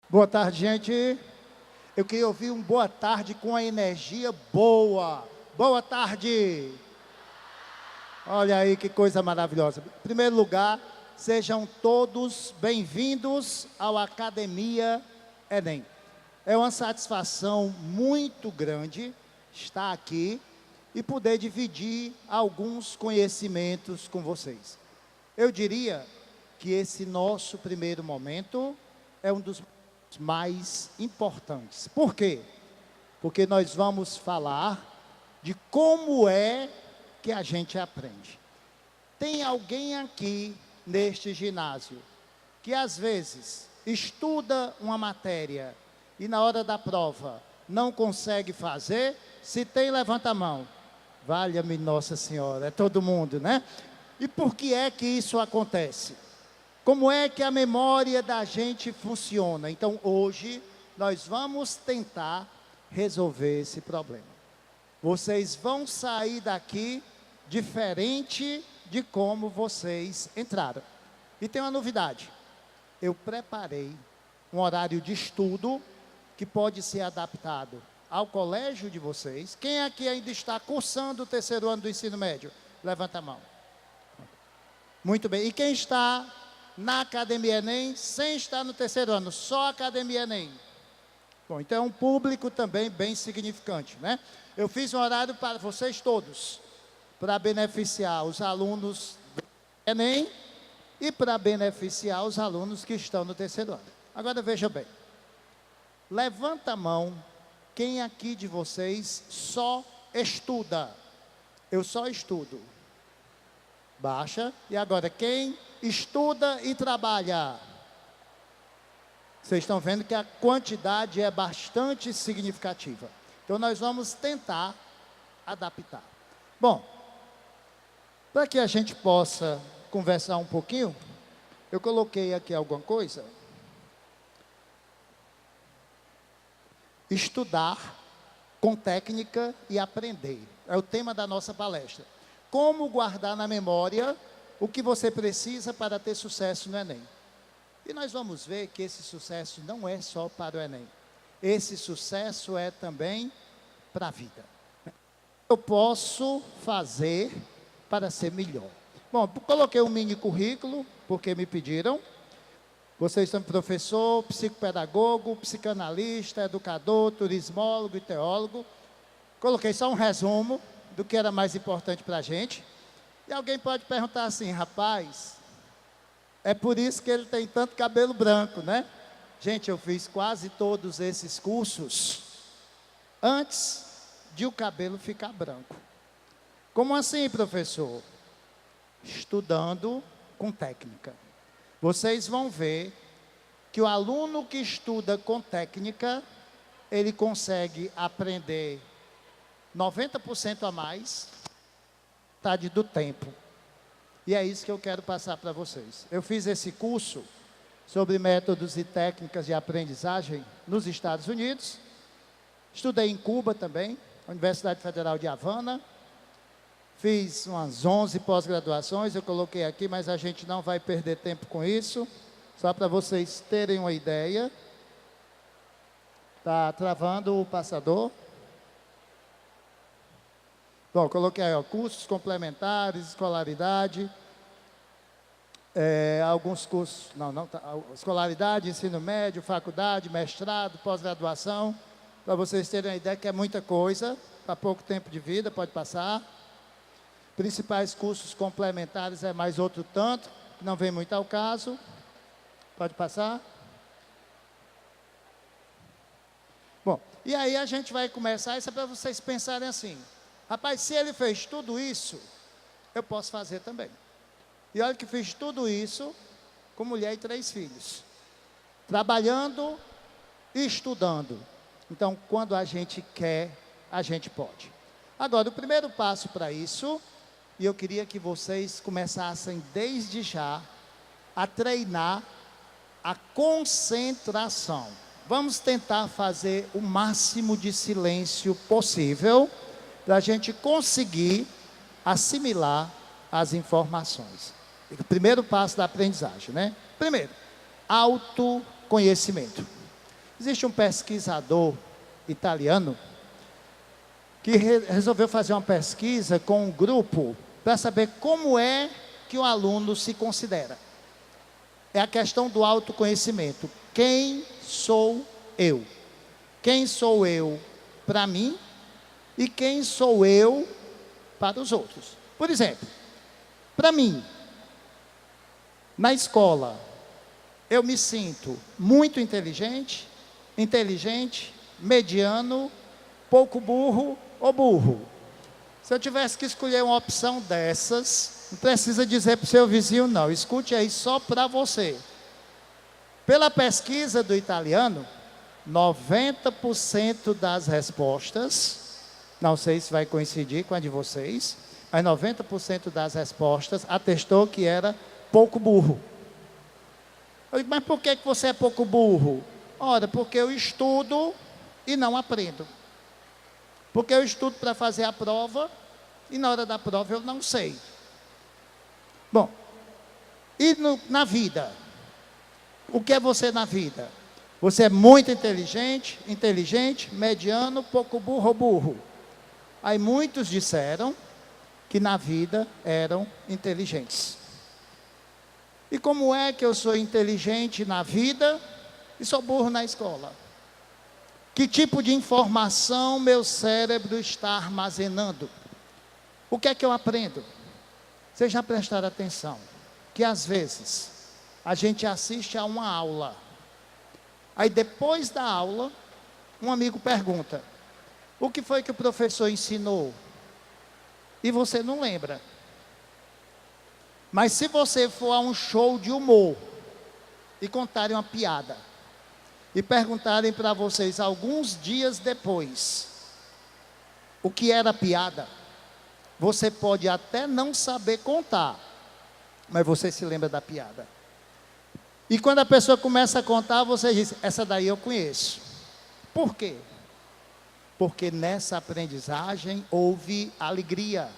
Boa tarde, gente. Eu queria ouvir um boa tarde com a energia boa. Boa tarde. Olha aí que coisa maravilhosa. Em primeiro lugar, sejam todos bem-vindos ao Academia Enem. É uma satisfação muito grande estar aqui e poder dividir alguns conhecimentos com vocês. Eu diria que esse nosso primeiro momento é um dos mais importantes. Por quê? Porque nós vamos falar de como é que a gente aprende. Tem alguém aqui neste ginásio que às vezes estuda uma matéria e na hora da prova não consegue fazer? Se tem, levanta a mão. Valha-me Nossa Senhora, é todo mundo, né? E por que é que isso acontece? Como é que a memória da gente funciona? Então, hoje, nós vamos tentar resolver esse problema. Vocês vão sair daqui diferente de como vocês entraram. E tem uma novidade. Eu preparei um horário de estudo que pode ser adaptado ao colégio de vocês. Quem aqui ainda está cursando o terceiro ano do ensino médio? Levanta a mão. Muito bem. E quem está na Academia Enem, sem estar no terceiro ano, só Academia Enem? Bom, então é um público também bem significante, né? Eu fiz um horário para vocês todos, para beneficiar os alunos do Enem e para beneficiar os alunos que estão no terceiro ano. Agora veja bem, levanta a mão quem aqui de vocês só estuda. Eu só estudo. Baixa. E agora, quem estuda e trabalha? Vocês estão vendo que a quantidade é bastante significativa. Então, nós vamos tentar adaptar. Bom, para que a gente possa conversar um pouquinho, eu coloquei aqui alguma coisa. Estudar com técnica e aprender. É o tema da nossa palestra. Como guardar na memória o que você precisa para ter sucesso no Enem. E nós vamos ver que esse sucesso não é só para o Enem. Esse sucesso é também para a vida. Eu posso fazer para ser melhor. Bom, coloquei um mini currículo, porque me pediram. Vocês são professor, psicopedagogo, psicanalista, educador, turismólogo e teólogo. Coloquei só um resumo do que era mais importante para a gente. E alguém pode perguntar assim, rapaz, é por isso que ele tem tanto cabelo branco, né? Gente, eu fiz quase todos esses cursos antes de o cabelo ficar branco. Como assim, professor? Estudando com técnica. Vocês vão ver que o aluno que estuda com técnica, ele consegue aprender 90% a mais, metade do tempo. E é isso que eu quero passar para vocês. Eu fiz esse curso sobre métodos e técnicas de aprendizagem nos Estados Unidos. Estudei em Cuba também, Universidade Federal de Havana. Fiz umas 11 pós-graduações, eu coloquei aqui, mas a gente não vai perder tempo com isso. Só para vocês terem uma ideia. Está travando o passador. Bom, coloquei aí, ó, cursos complementares, escolaridade, alguns cursos, escolaridade, ensino médio, faculdade, mestrado, pós-graduação, para vocês terem uma ideia que é muita coisa, para pouco tempo de vida, pode passar. Principais cursos complementares é mais outro tanto, que não vem muito ao caso, pode passar. Bom, e aí a gente vai começar, isso é para vocês pensarem assim, rapaz, se ele fez tudo isso, eu posso fazer também. E olha que fiz tudo isso com mulher e 3 filhos. Trabalhando e estudando. Então, quando a gente quer, a gente pode. Agora, o primeiro passo para isso, e eu queria que vocês começassem desde já a treinar a concentração. Vamos tentar fazer o máximo de silêncio possível, para a gente conseguir assimilar as informações. O primeiro passo da aprendizagem, né? Primeiro, autoconhecimento. Existe um pesquisador italiano que resolveu fazer uma pesquisa com um grupo para saber como é que o aluno se considera. É a questão do autoconhecimento. Quem sou eu? Quem sou eu para mim e quem sou eu para os outros? Por exemplo, para mim, na escola, eu me sinto muito inteligente, mediano, pouco burro ou burro. Se eu tivesse que escolher uma opção dessas, não precisa dizer para o seu vizinho não, escute aí só para você. Pela pesquisa do italiano, 90% das respostas, não sei se vai coincidir com a de vocês, mas 90% das respostas atestou que era pouco burro. Eu digo, mas por que você é pouco burro? Ora, porque eu estudo e não aprendo. Porque eu estudo para fazer a prova e na hora da prova eu não sei. Bom, e na vida? O que é você na vida? Você é muito inteligente, mediano, pouco burro ou burro. Aí muitos disseram que na vida eram inteligentes. E como é que eu sou inteligente na vida e sou burro na escola? Que tipo de informação meu cérebro está armazenando? O que é que eu aprendo? Vocês já prestaram atenção que às vezes a gente assiste a uma aula, aí depois da aula, um amigo pergunta, o que foi que o professor ensinou? E você não lembra. Mas se você for a um show de humor e contarem uma piada e perguntarem para vocês alguns dias depois o que era piada, você pode até não saber contar, mas você se lembra da piada. E quando a pessoa começa a contar, você diz, essa daí eu conheço. Por quê? Porque nessa aprendizagem houve alegria,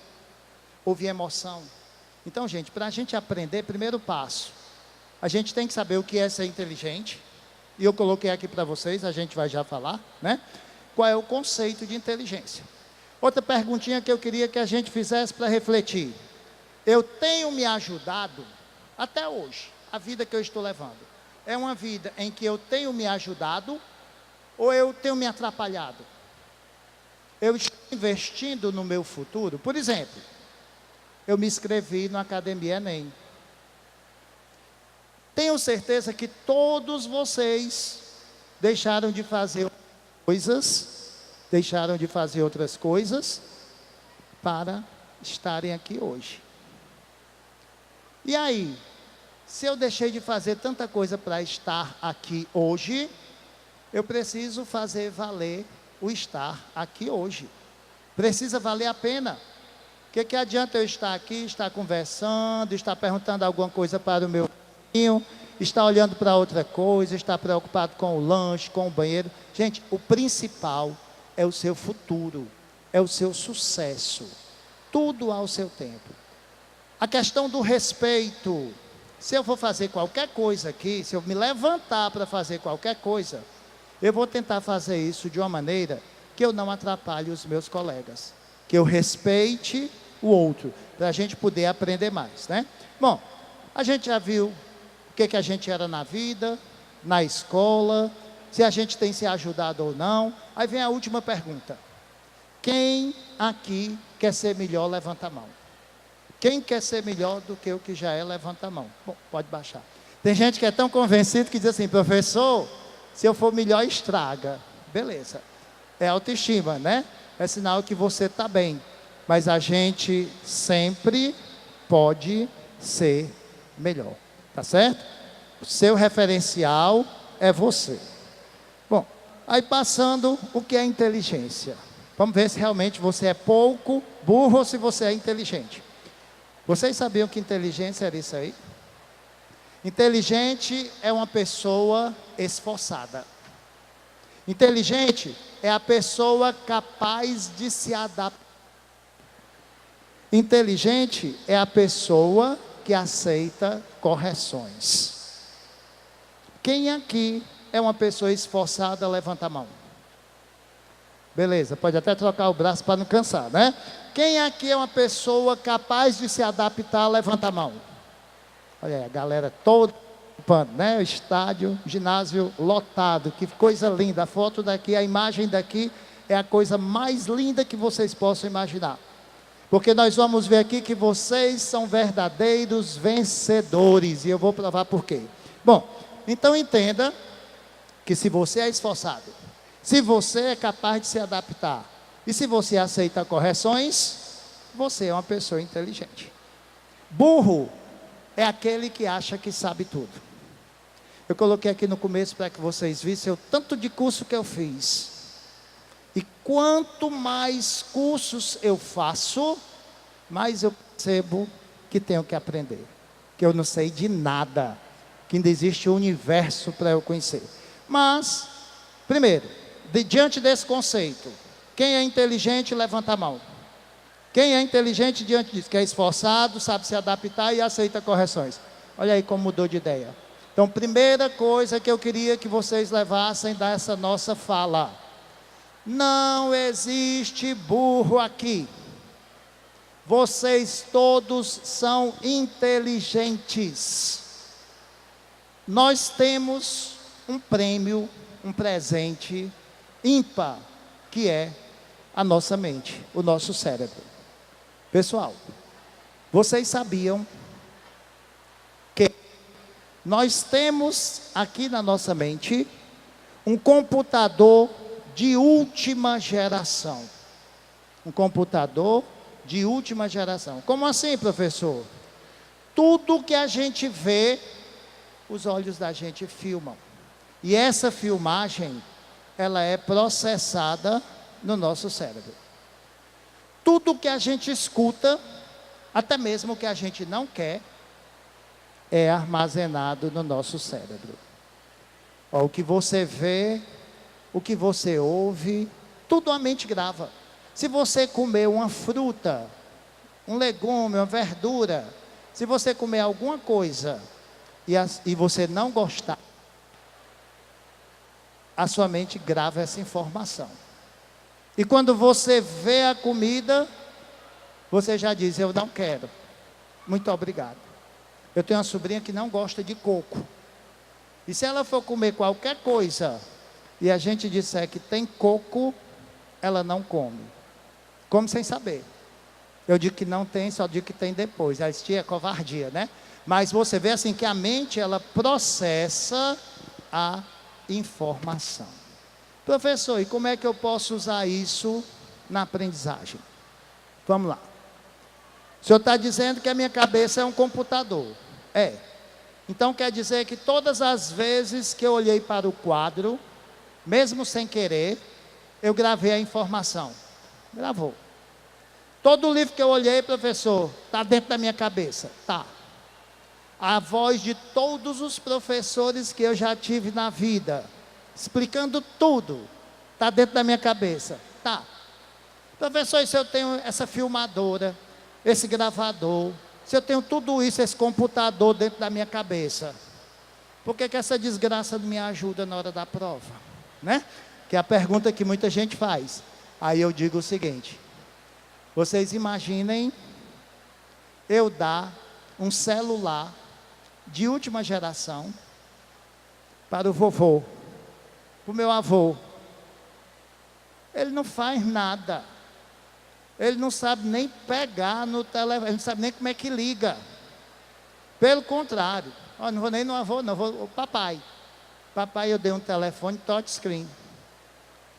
houve emoção. Então, gente, para a gente aprender, primeiro passo, a gente tem que saber o que é ser inteligente. E eu coloquei aqui para vocês, a gente vai já falar, né? Qual é o conceito de inteligência? Outra perguntinha que eu queria que a gente fizesse para refletir. Eu tenho me ajudado até hoje, a vida que eu estou levando. É uma vida em que eu tenho me ajudado ou eu tenho me atrapalhado? Eu estou investindo no meu futuro? Por exemplo, eu me inscrevi na Academia Enem. Tenho certeza que todos vocês deixaram de fazer outras coisas para estarem aqui hoje. E aí, se eu deixei de fazer tanta coisa para estar aqui hoje, eu preciso fazer valer o estar aqui hoje. Precisa valer a pena. O que adianta eu estar aqui, estar conversando, estar perguntando alguma coisa para o meu filho, estar olhando para outra coisa, estar preocupado com o lanche, com o banheiro. Gente, o principal é o seu futuro, é o seu sucesso. Tudo ao seu tempo. A questão do respeito. Se eu for fazer qualquer coisa aqui, se eu me levantar para fazer qualquer coisa, eu vou tentar fazer isso de uma maneira que eu não atrapalhe os meus colegas. Que eu respeite o outro, para a gente poder aprender mais, né? Bom, a gente já viu o que a gente era na vida, na escola, se a gente tem se ajudado ou não. Aí vem a última pergunta. Quem aqui quer ser melhor, levanta a mão. Quem quer ser melhor do que o que já é, levanta a mão. Bom, pode baixar. Tem gente que é tão convencido que diz assim, professor, se eu for melhor, estraga. Beleza. É autoestima, né? É sinal que você está bem. Mas a gente sempre pode ser melhor. Tá certo? O seu referencial é você. Bom, aí passando, o que é inteligência? Vamos ver se realmente você é pouco burro ou se você é inteligente. Vocês sabiam que inteligência era isso aí? Inteligente é uma pessoa esforçada. Inteligente é a pessoa capaz de se adaptar. Inteligente é a pessoa que aceita correções. Quem aqui é uma pessoa esforçada? Levanta a mão. Beleza, pode até trocar o braço para não cansar, né? Quem aqui é uma pessoa capaz de se adaptar? Levanta a mão. Olha aí, a galera toda, né? O estádio, ginásio lotado, que coisa linda. A foto daqui, a imagem daqui é a coisa mais linda que vocês possam imaginar. Porque nós vamos ver aqui que vocês são verdadeiros vencedores. E eu vou provar por quê. Bom, então entenda que se você é esforçado, se você é capaz de se adaptar, e se você aceita correções, você é uma pessoa inteligente. Burro é aquele que acha que sabe tudo. Eu coloquei aqui no começo para que vocês vissem o tanto de curso que eu fiz. E quanto mais cursos eu faço, mais eu percebo que tenho que aprender. Que eu não sei de nada. Que ainda existe um universo para eu conhecer. Mas, primeiro, diante desse conceito, quem é inteligente, levanta a mão. Quem é inteligente diante disso? Que é esforçado, sabe se adaptar e aceita correções. Olha aí como mudou de ideia. Então, primeira coisa que eu queria que vocês levassem dessa nossa fala. Não existe burro aqui. Vocês todos são inteligentes. Nós temos um prêmio, um presente ímpar, que é a nossa mente, o nosso cérebro. Pessoal, vocês sabiam que nós temos aqui na nossa mente um computador de última geração. Um computador de última geração. Como assim, professor? Tudo que a gente vê, os olhos da gente filmam. E essa filmagem, ela é processada no nosso cérebro. Tudo que a gente escuta, até mesmo o que a gente não quer, é armazenado no nosso cérebro. Ó, o que você vê, o que você ouve, tudo a mente grava. Se você comer uma fruta, um legume, uma verdura, se você comer alguma coisa e você não gostar, a sua mente grava essa informação. E quando você vê a comida, você já diz, eu não quero. Muito obrigado. Eu tenho uma sobrinha que não gosta de coco. E se ela for comer qualquer coisa, e a gente disser que tem coco, ela não come. Come sem saber. Eu digo que não tem, só digo que tem depois. A tia é covardia, né? Mas você vê assim que a mente, ela processa a informação. Professor, e como é que eu posso usar isso na aprendizagem? Vamos lá. O senhor está dizendo que a minha cabeça é um computador. É. Então quer dizer que todas as vezes que eu olhei para o quadro, mesmo sem querer, eu gravei a informação. Gravou. Todo livro que eu olhei, professor, está dentro da minha cabeça. Tá. A voz de todos os professores que eu já tive na vida, explicando tudo, está dentro da minha cabeça. Tá. Professor, e se eu tenho essa filmadora, esse gravador, se eu tenho tudo isso, esse computador dentro da minha cabeça, por que essa desgraça não me ajuda na hora da prova? Né? Que é a pergunta que muita gente faz. Aí eu digo o seguinte, vocês imaginem eu dar um celular de última geração para o vovô, para o meu avô. Ele não faz nada. Ele não sabe nem pegar no telefone, ele não sabe nem como é que liga. Pelo contrário, ó, não vou nem no avô, não, vou o papai. Papai, eu dei um telefone touchscreen.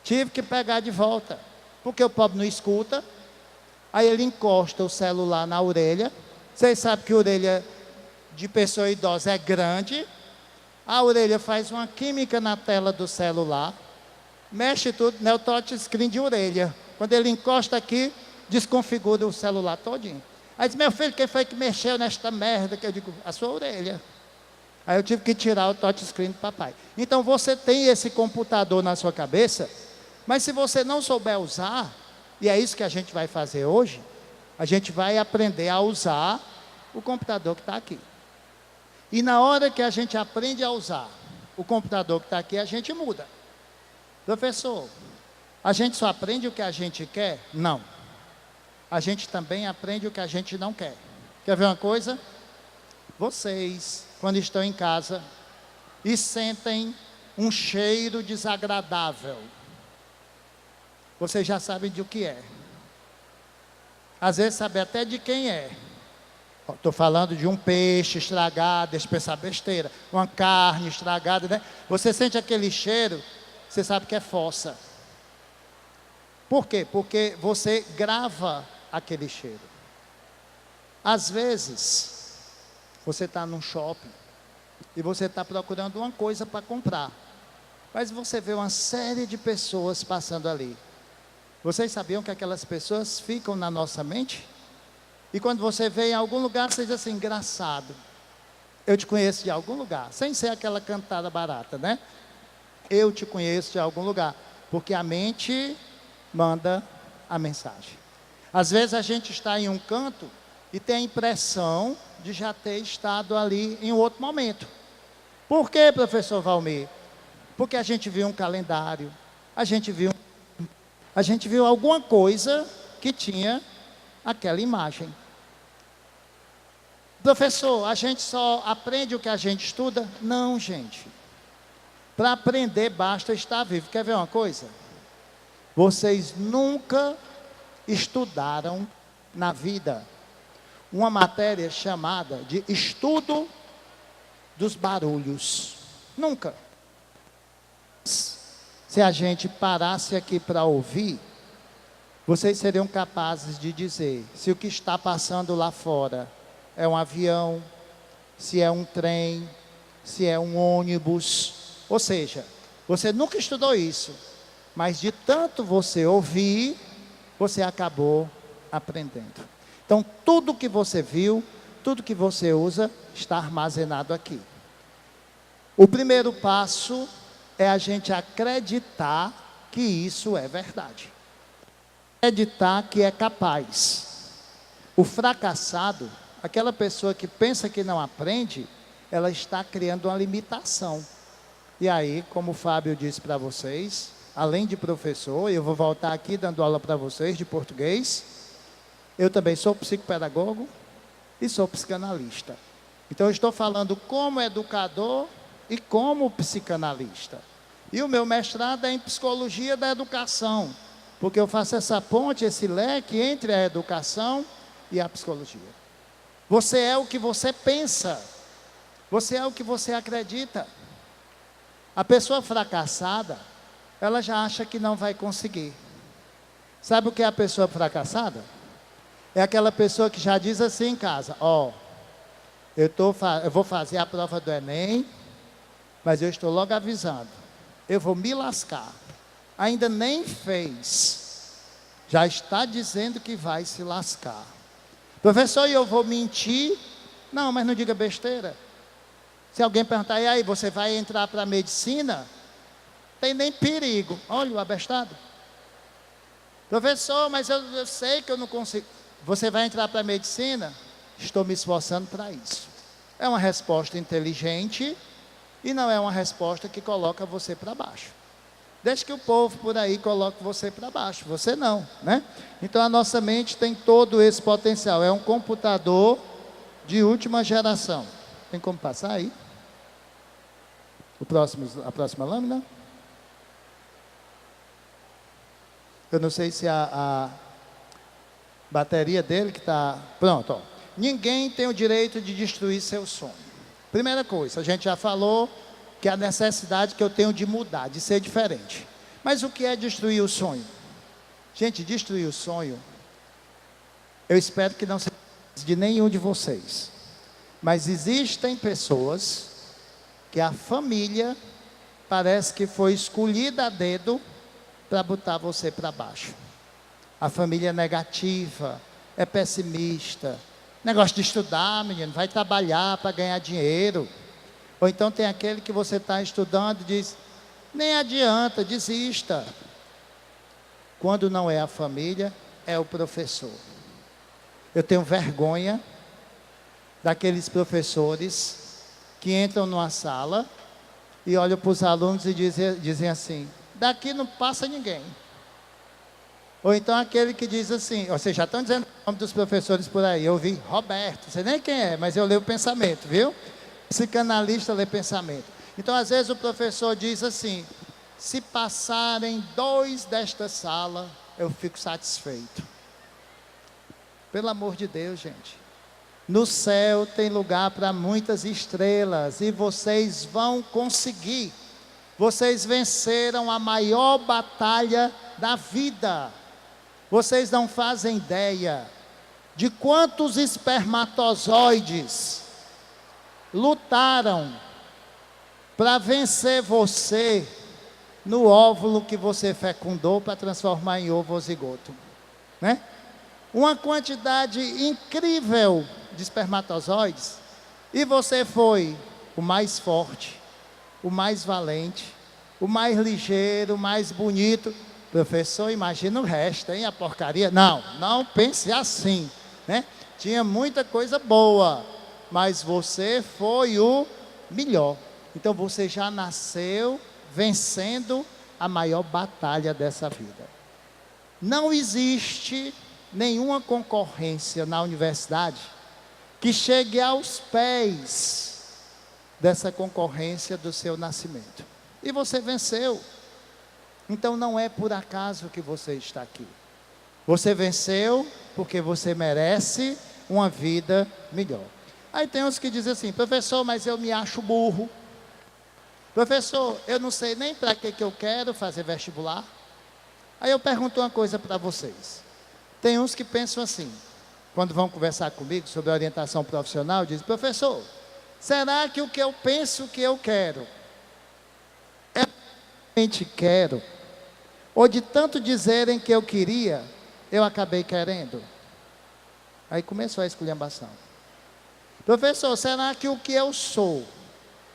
Tive que pegar de volta, porque o pobre não escuta. Aí ele encosta o celular na orelha. Vocês sabem que a orelha de pessoa idosa é grande. A orelha faz uma química na tela do celular. Mexe tudo, né? O touchscreen de orelha. Quando ele encosta aqui, desconfigura o celular todinho. Aí diz, meu filho, quem foi que mexeu nesta merda? Que eu digo, a sua orelha. Aí eu tive que tirar o touchscreen do papai. Então você tem esse computador na sua cabeça, mas se você não souber usar, e é isso que a gente vai fazer hoje, a gente vai aprender a usar o computador que está aqui. E na hora que a gente aprende a usar o computador que está aqui, a gente muda. Professor, a gente só aprende o que a gente quer? Não. A gente também aprende o que a gente não quer. Quer ver uma coisa? Vocês, quando estão em casa e sentem um cheiro desagradável, vocês já sabem de o que é. Às vezes sabem até de quem é. Estou falando de um peixe estragado, deixa eu pensar besteira. Uma carne estragada, né? Você sente aquele cheiro, você sabe que é fossa. Por quê? Porque você grava aquele cheiro. Às vezes, você está num shopping e você está procurando uma coisa para comprar. Mas você vê uma série de pessoas passando ali. Vocês sabiam que aquelas pessoas ficam na nossa mente? E quando você vê em algum lugar, você diz assim, engraçado. Eu te conheço de algum lugar. Sem ser aquela cantada barata, né? Eu te conheço de algum lugar. Porque a mente manda a mensagem. Às vezes a gente está em um canto e tem a impressão de já ter estado ali em outro momento. Por quê, professor Valmir? Porque a gente viu um calendário, a gente viu alguma coisa que tinha aquela imagem. Professor, a gente só aprende o que a gente estuda? Não, gente. Para aprender basta estar vivo. Quer ver uma coisa? Vocês nunca estudaram na vida uma matéria chamada de estudo dos barulhos. Nunca. Se a gente parasse aqui para ouvir, vocês seriam capazes de dizer se o que está passando lá fora é um avião, se é um trem, se é um ônibus. Ou seja, você nunca estudou isso, mas de tanto você ouvir, você acabou aprendendo. Então, tudo que você viu, tudo que você usa, está armazenado aqui. O primeiro passo é a gente acreditar que isso é verdade. Acreditar que é capaz. O fracassado, aquela pessoa que pensa que não aprende, ela está criando uma limitação. E aí, como o Fábio disse para vocês, além de professor, eu vou voltar aqui dando aula para vocês de português, eu também sou psicopedagogo e sou psicanalista. Então, eu estou falando como educador e como psicanalista. E o meu mestrado é em psicologia da educação, porque eu faço essa ponte, esse leque entre a educação e a psicologia. Você é o que você pensa, você é o que você acredita. A pessoa fracassada, ela já acha que não vai conseguir. Sabe o que é a pessoa fracassada? É aquela pessoa que já diz assim em casa, eu vou fazer a prova do Enem, mas eu estou logo avisando, eu vou me lascar. Ainda nem fez, já está dizendo que vai se lascar. Professor, eu vou mentir? Não, mas não diga besteira. Se alguém perguntar, e aí, você vai entrar para a medicina? Tem nem perigo. Olha o abestado. Professor, mas eu sei que eu não consigo. Você vai entrar para a medicina? Estou me esforçando para isso. É uma resposta inteligente e não é uma resposta que coloca você para baixo. Deixa que o povo por aí coloque você para baixo, você não, né? Então a nossa mente tem todo esse potencial, é um computador de última geração. Tem como passar aí? A próxima lâmina? Eu não sei se a bateria dele que está... Pronto, ó. Ninguém tem o direito de destruir seu sonho. Primeira coisa, a gente já falou que é a necessidade que eu tenho de mudar, de ser diferente. Mas o que é destruir o sonho? Gente, destruir o sonho, eu espero que não seja de nenhum de vocês. Mas existem pessoas que a família parece que foi escolhida a dedo para botar você para baixo. A família é negativa, é pessimista. Negócio de estudar, menino, vai trabalhar para ganhar dinheiro. Ou então tem aquele que você está estudando e diz, nem adianta, desista. Quando não é a família, é o professor. Eu tenho vergonha daqueles professores que entram numa sala e olham para os alunos e dizem assim: daqui não passa ninguém. Ou então aquele que diz assim, vocês já estão dizendo o nome dos professores por aí, eu vi Roberto, não sei nem quem é, mas eu leio o pensamento, viu? Psicanalista lê pensamento. Então às vezes o professor diz assim: se passarem 2 desta sala, eu fico satisfeito. Pelo amor de Deus, gente. No céu tem lugar para muitas estrelas, e vocês vão conseguir. Vocês venceram a maior batalha da vida. Vocês não fazem ideia de quantos espermatozoides lutaram para vencer você no óvulo que você fecundou para transformar em ovo ou zigoto, né? Uma quantidade incrível de espermatozoides, e você foi o mais forte, o mais valente, o mais ligeiro, o mais bonito. Professor, imagina o resto, hein? A porcaria. Não, não pense assim, né? Tinha muita coisa boa, mas você foi o melhor. Então você já nasceu vencendo a maior batalha dessa vida. Não existe nenhuma concorrência na universidade que chegue aos pés dessa concorrência do seu nascimento. E você venceu. Então não é por acaso que você está aqui. Você venceu porque você merece uma vida melhor. Aí tem uns que dizem assim: professor, mas eu me acho burro. Professor, eu não sei nem para que eu quero fazer vestibular. Aí eu pergunto uma coisa para vocês. Tem uns que pensam assim, quando vão conversar comigo sobre orientação profissional, dizem: professor, será que o que eu penso que eu quero é o que eu realmente quero? Ou de tanto dizerem que eu queria, eu acabei querendo? Aí começou a esculhambação. Professor, será que o que eu sou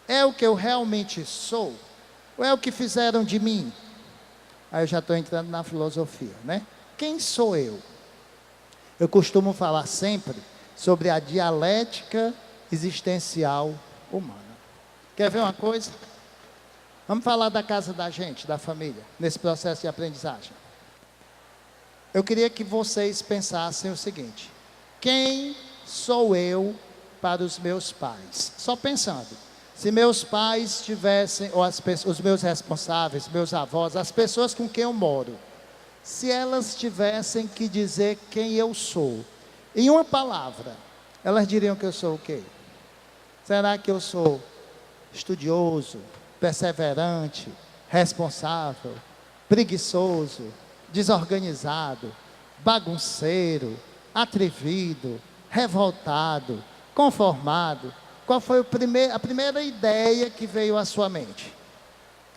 é o que eu realmente sou? Ou é o que fizeram de mim? Aí eu já estou entrando na filosofia, né? Quem sou eu? Eu costumo falar sempre sobre a dialética existencial humana. Quer ver uma coisa? Vamos falar da casa da gente, da família, nesse processo de aprendizagem. Eu queria que vocês pensassem o seguinte: quem sou eu para os meus pais? Só pensando, se meus pais tivessem, ou os meus responsáveis, meus avós, as pessoas com quem eu moro, se elas tivessem que dizer quem eu sou, em uma palavra, elas diriam que eu sou o quê? Será que eu sou estudioso, perseverante, responsável, preguiçoso, desorganizado, bagunceiro, atrevido, revoltado, conformado? Qual foi a primeira ideia que veio à sua mente?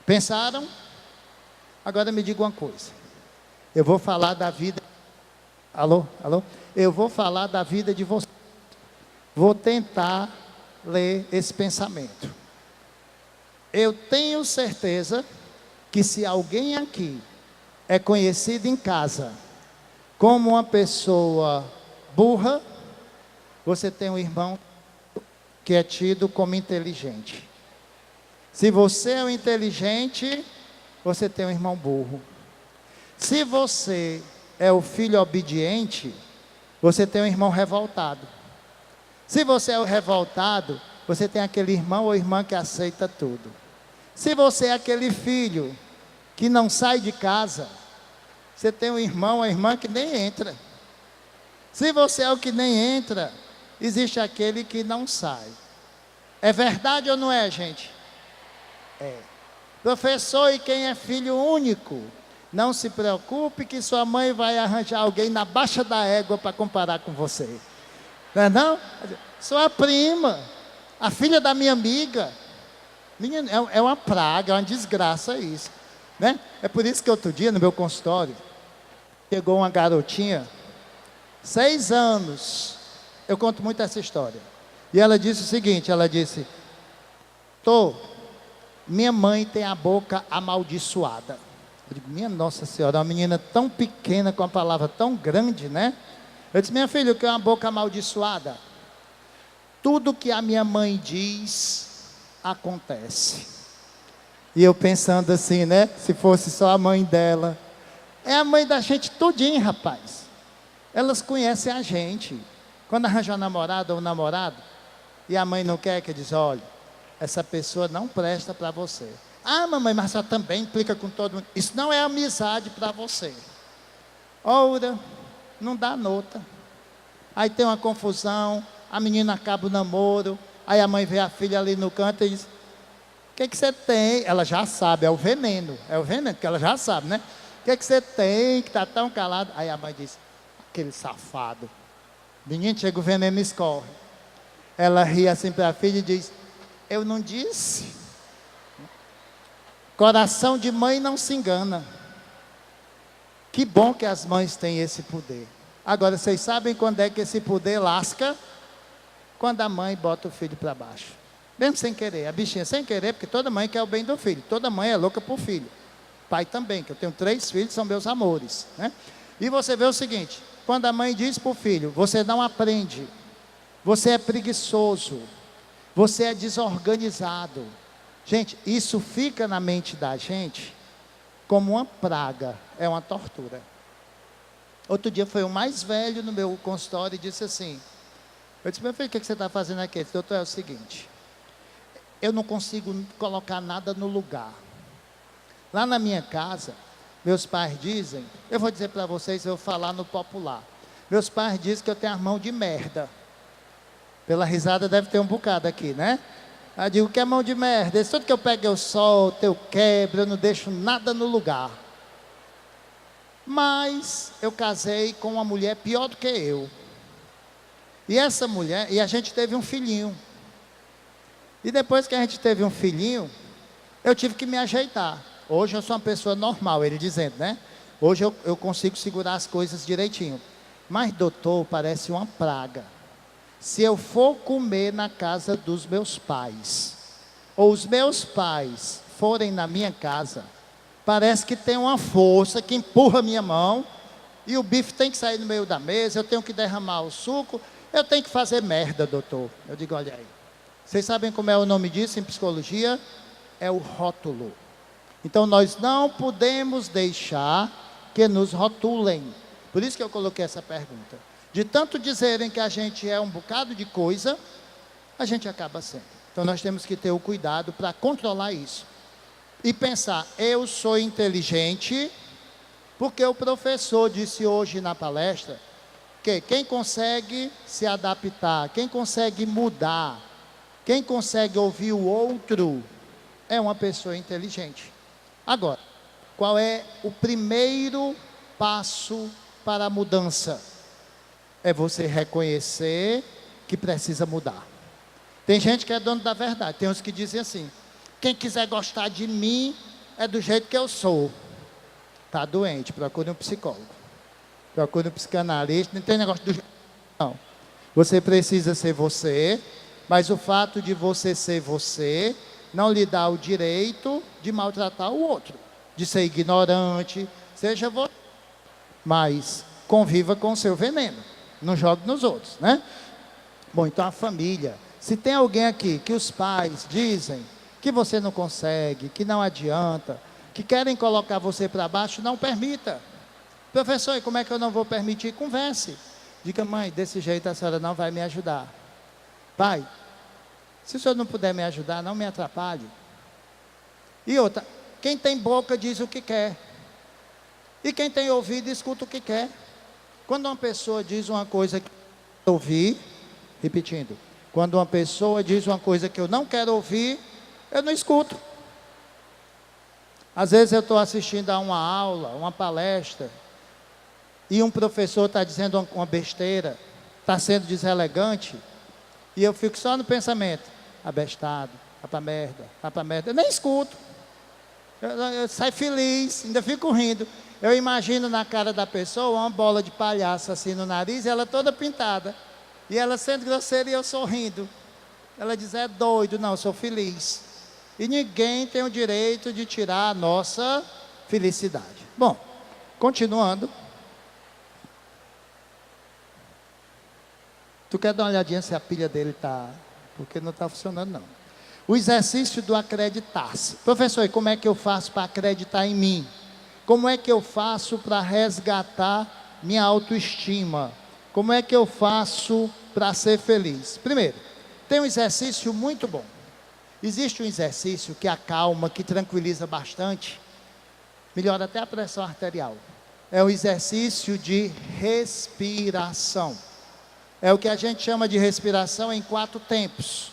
Pensaram? Agora me diga uma coisa. Eu vou falar da vida. Alô? Alô? Eu vou falar da vida de vocês. Vou tentar ler esse pensamento. Eu tenho certeza que se alguém aqui é conhecido em casa como uma pessoa burra, você tem um irmão que é tido como inteligente. Se você é um inteligente, você tem um irmão burro. Se você é o filho obediente, você tem um irmão revoltado. Se você é o revoltado, você tem aquele irmão ou irmã que aceita tudo. Se você é aquele filho que não sai de casa, você tem um irmão ou irmã que nem entra. Se você é o que nem entra, existe aquele que não sai. É verdade ou não é, gente? É. Professor, e quem é filho único? Não se preocupe que sua mãe vai arranjar alguém na baixa da égua para comparar com você. Não é não? Sua prima, a filha da minha amiga. Menina, é uma praga, é uma desgraça isso, né? É por isso que outro dia no meu consultório, chegou uma garotinha, 6 anos, eu conto muito essa história. E ela disse o seguinte, ela disse: minha mãe tem a boca amaldiçoada. Eu digo: minha Nossa Senhora, uma menina tão pequena com uma palavra tão grande, né? Eu disse: minha filha, o que é uma boca amaldiçoada? Tudo que a minha mãe diz, acontece. E eu pensando assim, né? Se fosse só a mãe dela. É a mãe da gente tudinho, rapaz. Elas conhecem a gente. Quando arranja uma namorada ou um namorado, e a mãe não quer, que diz, olha, essa pessoa não presta para você. Ah, mamãe, mas ela também implica com todo mundo. Isso não é amizade para você. Ora, não dá nota. Aí tem uma confusão, a menina acaba o namoro, aí a mãe vê a filha ali no canto e diz, o que você tem? Ela já sabe, é o veneno, porque ela já sabe, né? O que você tem que está tão calado? Aí a mãe diz, aquele safado. Menino, chega o veneno e escorre. Ela ri assim para a filha e diz, eu não disse. Coração de mãe não se engana. Que bom que as mães têm esse poder. Agora, vocês sabem quando é que esse poder lasca? Quando a mãe bota o filho para baixo. Mesmo sem querer, a bichinha sem querer, porque toda mãe quer o bem do filho. Toda mãe é louca por filho. Pai também, que eu tenho 3 filhos, são meus amores, né? E você vê o seguinte, quando a mãe diz para o filho, você não aprende, você é preguiçoso, você é desorganizado. Gente, isso fica na mente da gente como uma praga, é uma tortura. Outro dia foi o mais velho no meu consultório e disse assim, eu disse, meu filho, o que você está fazendo aqui? Ele disse, doutor, é o seguinte, eu não consigo colocar nada no lugar. Lá na minha casa, meus pais dizem, eu vou dizer para vocês, eu vou falar no popular. Meus pais dizem que eu tenho as mãos de merda. Pela risada deve ter um bocado aqui, né? Eu digo que é mão de merda. Tudo que eu pego eu solto, eu quebro, eu não deixo nada no lugar. Mas eu casei com uma mulher pior do que eu. E essa mulher, e a gente teve um filhinho. E depois que a gente teve um filhinho, eu tive que me ajeitar. Hoje eu sou uma pessoa normal, ele dizendo, né? Hoje eu consigo segurar as coisas direitinho. Mas doutor, parece uma praga. Se eu for comer na casa dos meus pais, ou os meus pais forem na minha casa, parece que tem uma força que empurra a minha mão, e o bife tem que sair no meio da mesa, eu tenho que derramar o suco, eu tenho que fazer merda, doutor. Eu digo, olha aí, vocês sabem como é o nome disso em psicologia? É o rótulo. Então nós não podemos deixar que nos rotulem. Por isso que eu coloquei essa pergunta. De tanto dizerem que a gente é um bocado de coisa, a gente acaba sendo. Então nós temos que ter o cuidado para controlar isso. E pensar, eu sou inteligente, porque o professor disse hoje na palestra, que quem consegue se adaptar, quem consegue mudar, quem consegue ouvir o outro, é uma pessoa inteligente. Agora, qual é o primeiro passo para a mudança? É você reconhecer que precisa mudar. Tem gente que é dono da verdade, tem uns que dizem assim, quem quiser gostar de mim, é do jeito que eu sou. Está doente, procure um psicólogo. Procure um psicanalista, não tem negócio do jeito. Não. Você precisa ser você, mas o fato de você ser você, não lhe dá o direito de maltratar o outro, de ser ignorante, seja você, mas conviva com o seu veneno, não jogue nos outros, né? Bom, então a família, se tem alguém aqui que os pais dizem que você não consegue, que não adianta, que querem colocar você para baixo, não permita. Professor, e como é que eu não vou permitir? Converse. Diga, mãe, desse jeito a senhora não vai me ajudar. Pai, se o senhor não puder me ajudar, não me atrapalhe. E outra, quem tem boca diz o que quer. E quem tem ouvido escuta o que quer. Quando uma pessoa diz uma coisa que eu quero ouvir, repetindo, quando uma pessoa diz uma coisa que eu não quero ouvir, eu não escuto. Às vezes eu estou assistindo a uma aula, uma palestra, e um professor está dizendo uma besteira, está sendo deselegante, e eu fico só no pensamento, abestado, vai pra merda, eu nem escuto, eu saio feliz, ainda fico rindo, eu imagino na cara da pessoa uma bola de palhaço assim no nariz, e ela toda pintada, e ela sendo grosseira e eu sorrindo, ela diz, é doido, não, eu sou feliz, e ninguém tem o direito de tirar a nossa felicidade. Bom, continuando, tu quer dar uma olhadinha se a pilha dele está, porque não está funcionando não. o exercício do acreditar-se. Professor, e como é que eu faço para acreditar em mim? Como é que eu faço para resgatar minha autoestima? Como é que eu faço para ser feliz? Primeiro, tem um exercício muito bom. Existe um exercício que acalma, que tranquiliza bastante, melhora até a pressão arterial. É o exercício de respiração. É o que a gente chama de respiração em 4 tempos.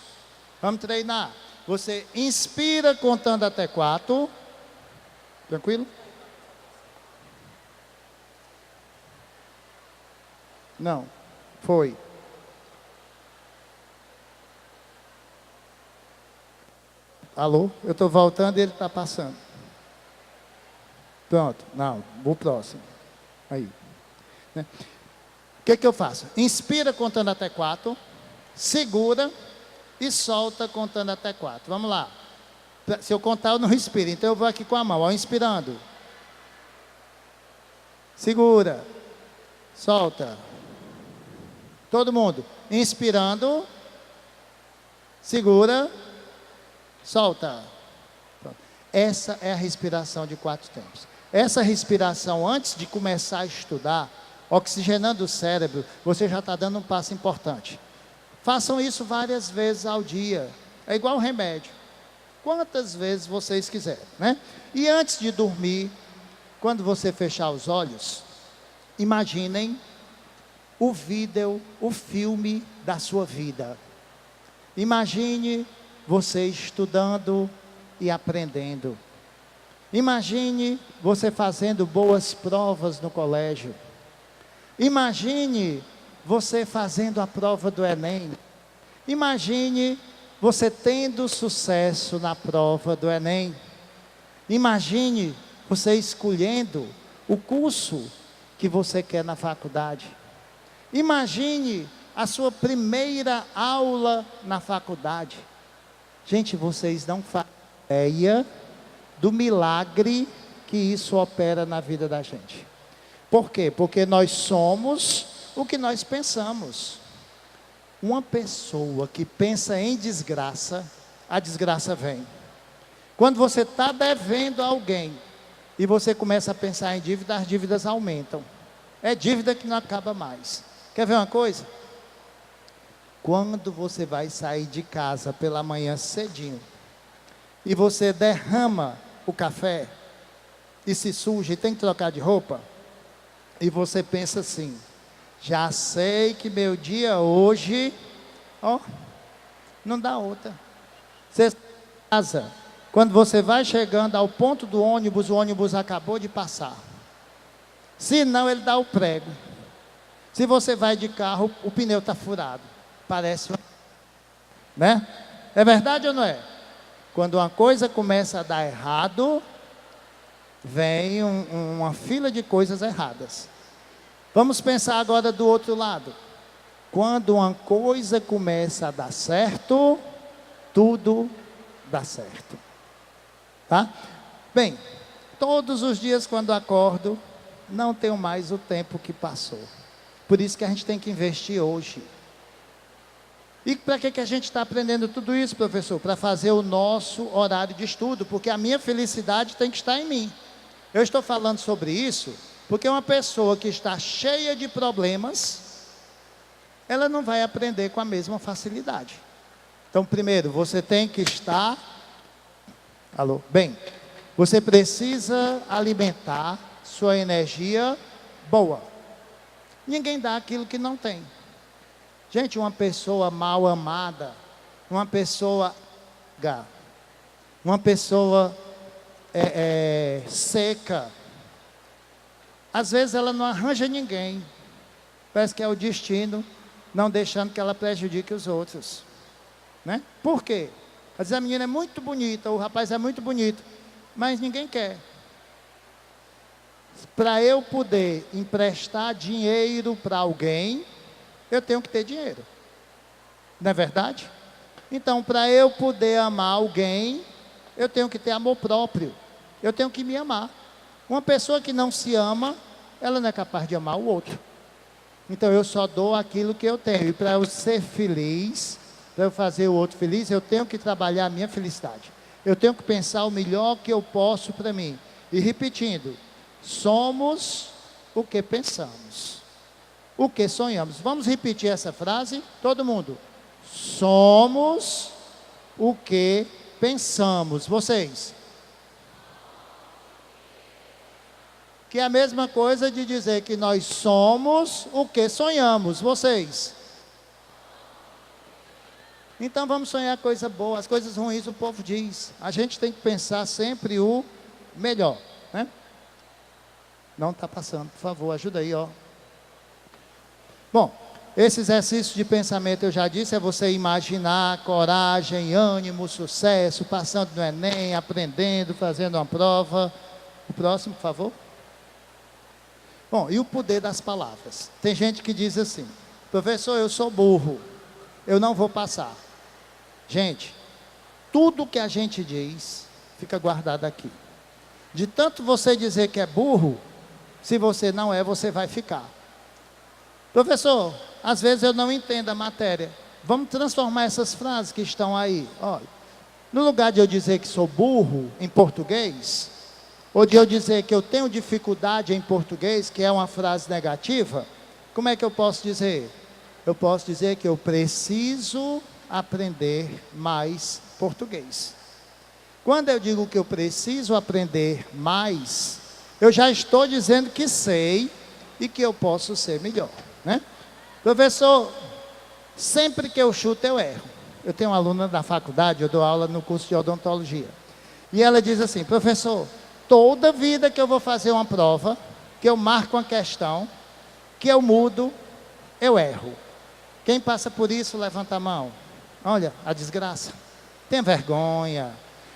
Vamos treinar. Você inspira contando até 4. Tranquilo? Não. Foi. Alô? Eu estou voltando e ele está passando. Pronto. Não. O próximo. Aí. Né? O que eu faço? Inspira contando até 4. Segura. E solta contando até 4. Vamos lá. Se eu contar, eu não respiro. Então eu vou aqui com a mão, ó, inspirando. Segura. Solta. Todo mundo. Inspirando. Segura. Solta. Pronto. Essa é a respiração de 4 tempos. Essa respiração, antes de começar a estudar, oxigenando o cérebro, você já está dando um passo importante. Façam isso várias vezes ao dia. É igual remédio. Quantas vezes vocês quiserem, né? E antes de dormir, quando você fechar os olhos, imaginem o vídeo, o filme da sua vida. Imagine você estudando e aprendendo. Imagine você fazendo boas provas no colégio. Imagine você fazendo a prova do Enem. Imagine você tendo sucesso na prova do Enem. Imagine você escolhendo o curso que você quer na faculdade. Imagine a sua primeira aula na faculdade. Gente, vocês não fazem ideia do milagre que isso opera na vida da gente. Por quê? Porque nós somos o que nós pensamos. Uma pessoa que pensa em desgraça, a desgraça vem. Quando você está devendo a alguém e você começa a pensar em dívida, as dívidas aumentam. É dívida que não acaba mais. Quer ver uma coisa? Quando você vai sair de casa pela manhã cedinho e você derrama o café e se suja e tem que trocar de roupa, e você pensa assim: já sei que meu dia hoje, ó, não dá outra. Você casa, quando você vai chegando ao ponto do ônibus, o ônibus acabou de passar. Se não, ele dá o prego. Se você vai de carro, o pneu está furado. Parece, né? É verdade ou não é? Quando uma coisa começa a dar errado, vem uma fila de coisas erradas. Vamos pensar agora do outro lado. Quando uma coisa começa a dar certo, tudo dá certo. Tá? Bem, todos os dias quando acordo, não tenho mais o tempo que passou. Por isso que a gente tem que investir hoje. E para que a gente está aprendendo tudo isso, professor? Para fazer o nosso horário de estudo, porque a minha felicidade tem que estar em mim. Eu estou falando sobre isso porque uma pessoa que está cheia de problemas, ela não vai aprender com a mesma facilidade. Então, primeiro, você tem que estar... Alô? Bem, você precisa alimentar sua energia boa. Ninguém dá aquilo que não tem. Gente, uma pessoa mal amada, uma pessoa seca, às vezes ela não arranja ninguém. Parece que é o destino não deixando que ela prejudique os outros, né? Por quê? Às vezes a menina é muito bonita, o rapaz é muito bonito, mas ninguém quer. Para eu poder emprestar dinheiro para alguém, eu tenho que ter dinheiro. Não é verdade? Então, para eu poder amar alguém, eu tenho que ter amor próprio. Eu tenho que me amar. Uma pessoa que não se ama, ela não é capaz de amar o outro. Então, eu só dou aquilo que eu tenho. E para eu ser feliz, para eu fazer o outro feliz, eu tenho que trabalhar a minha felicidade. Eu tenho que pensar o melhor que eu posso para mim. E repetindo, somos o que pensamos, o que sonhamos. Vamos repetir essa frase? Todo mundo. Somos o que pensamos. Vocês? Que é a mesma coisa de dizer que nós somos o que sonhamos. Vocês? Então vamos sonhar coisa boa. As coisas ruins o povo diz. A gente tem que pensar sempre o melhor, né? Não está passando, por favor, ajuda aí, ó. Bom, esse exercício de pensamento eu já disse, é você imaginar coragem, ânimo, sucesso, passando no Enem, aprendendo, fazendo uma prova. O próximo, por favor. Bom, e o poder das palavras? Tem gente que diz assim, professor, eu sou burro, eu não vou passar. Gente, tudo que a gente diz, fica guardado aqui. De tanto você dizer que é burro, se você não é, você vai ficar. Professor, às vezes eu não entendo a matéria. Vamos transformar essas frases que estão aí. Olha, no lugar de eu dizer que sou burro em português, ou de eu dizer que eu tenho dificuldade em português, que é uma frase negativa, como é que eu posso dizer? Eu posso dizer que eu preciso aprender mais português. Quando eu digo que eu preciso aprender mais, eu já estou dizendo que sei e que eu posso ser melhor, né? Professor, sempre que eu chuto eu erro. Eu tenho uma aluna da faculdade, eu dou aula no curso de odontologia. E ela diz assim, professor, toda vida que eu vou fazer uma prova, que eu marco uma questão, que eu mudo, eu erro. Quem passa por isso, levanta a mão. Olha, a desgraça. Tem vergonha.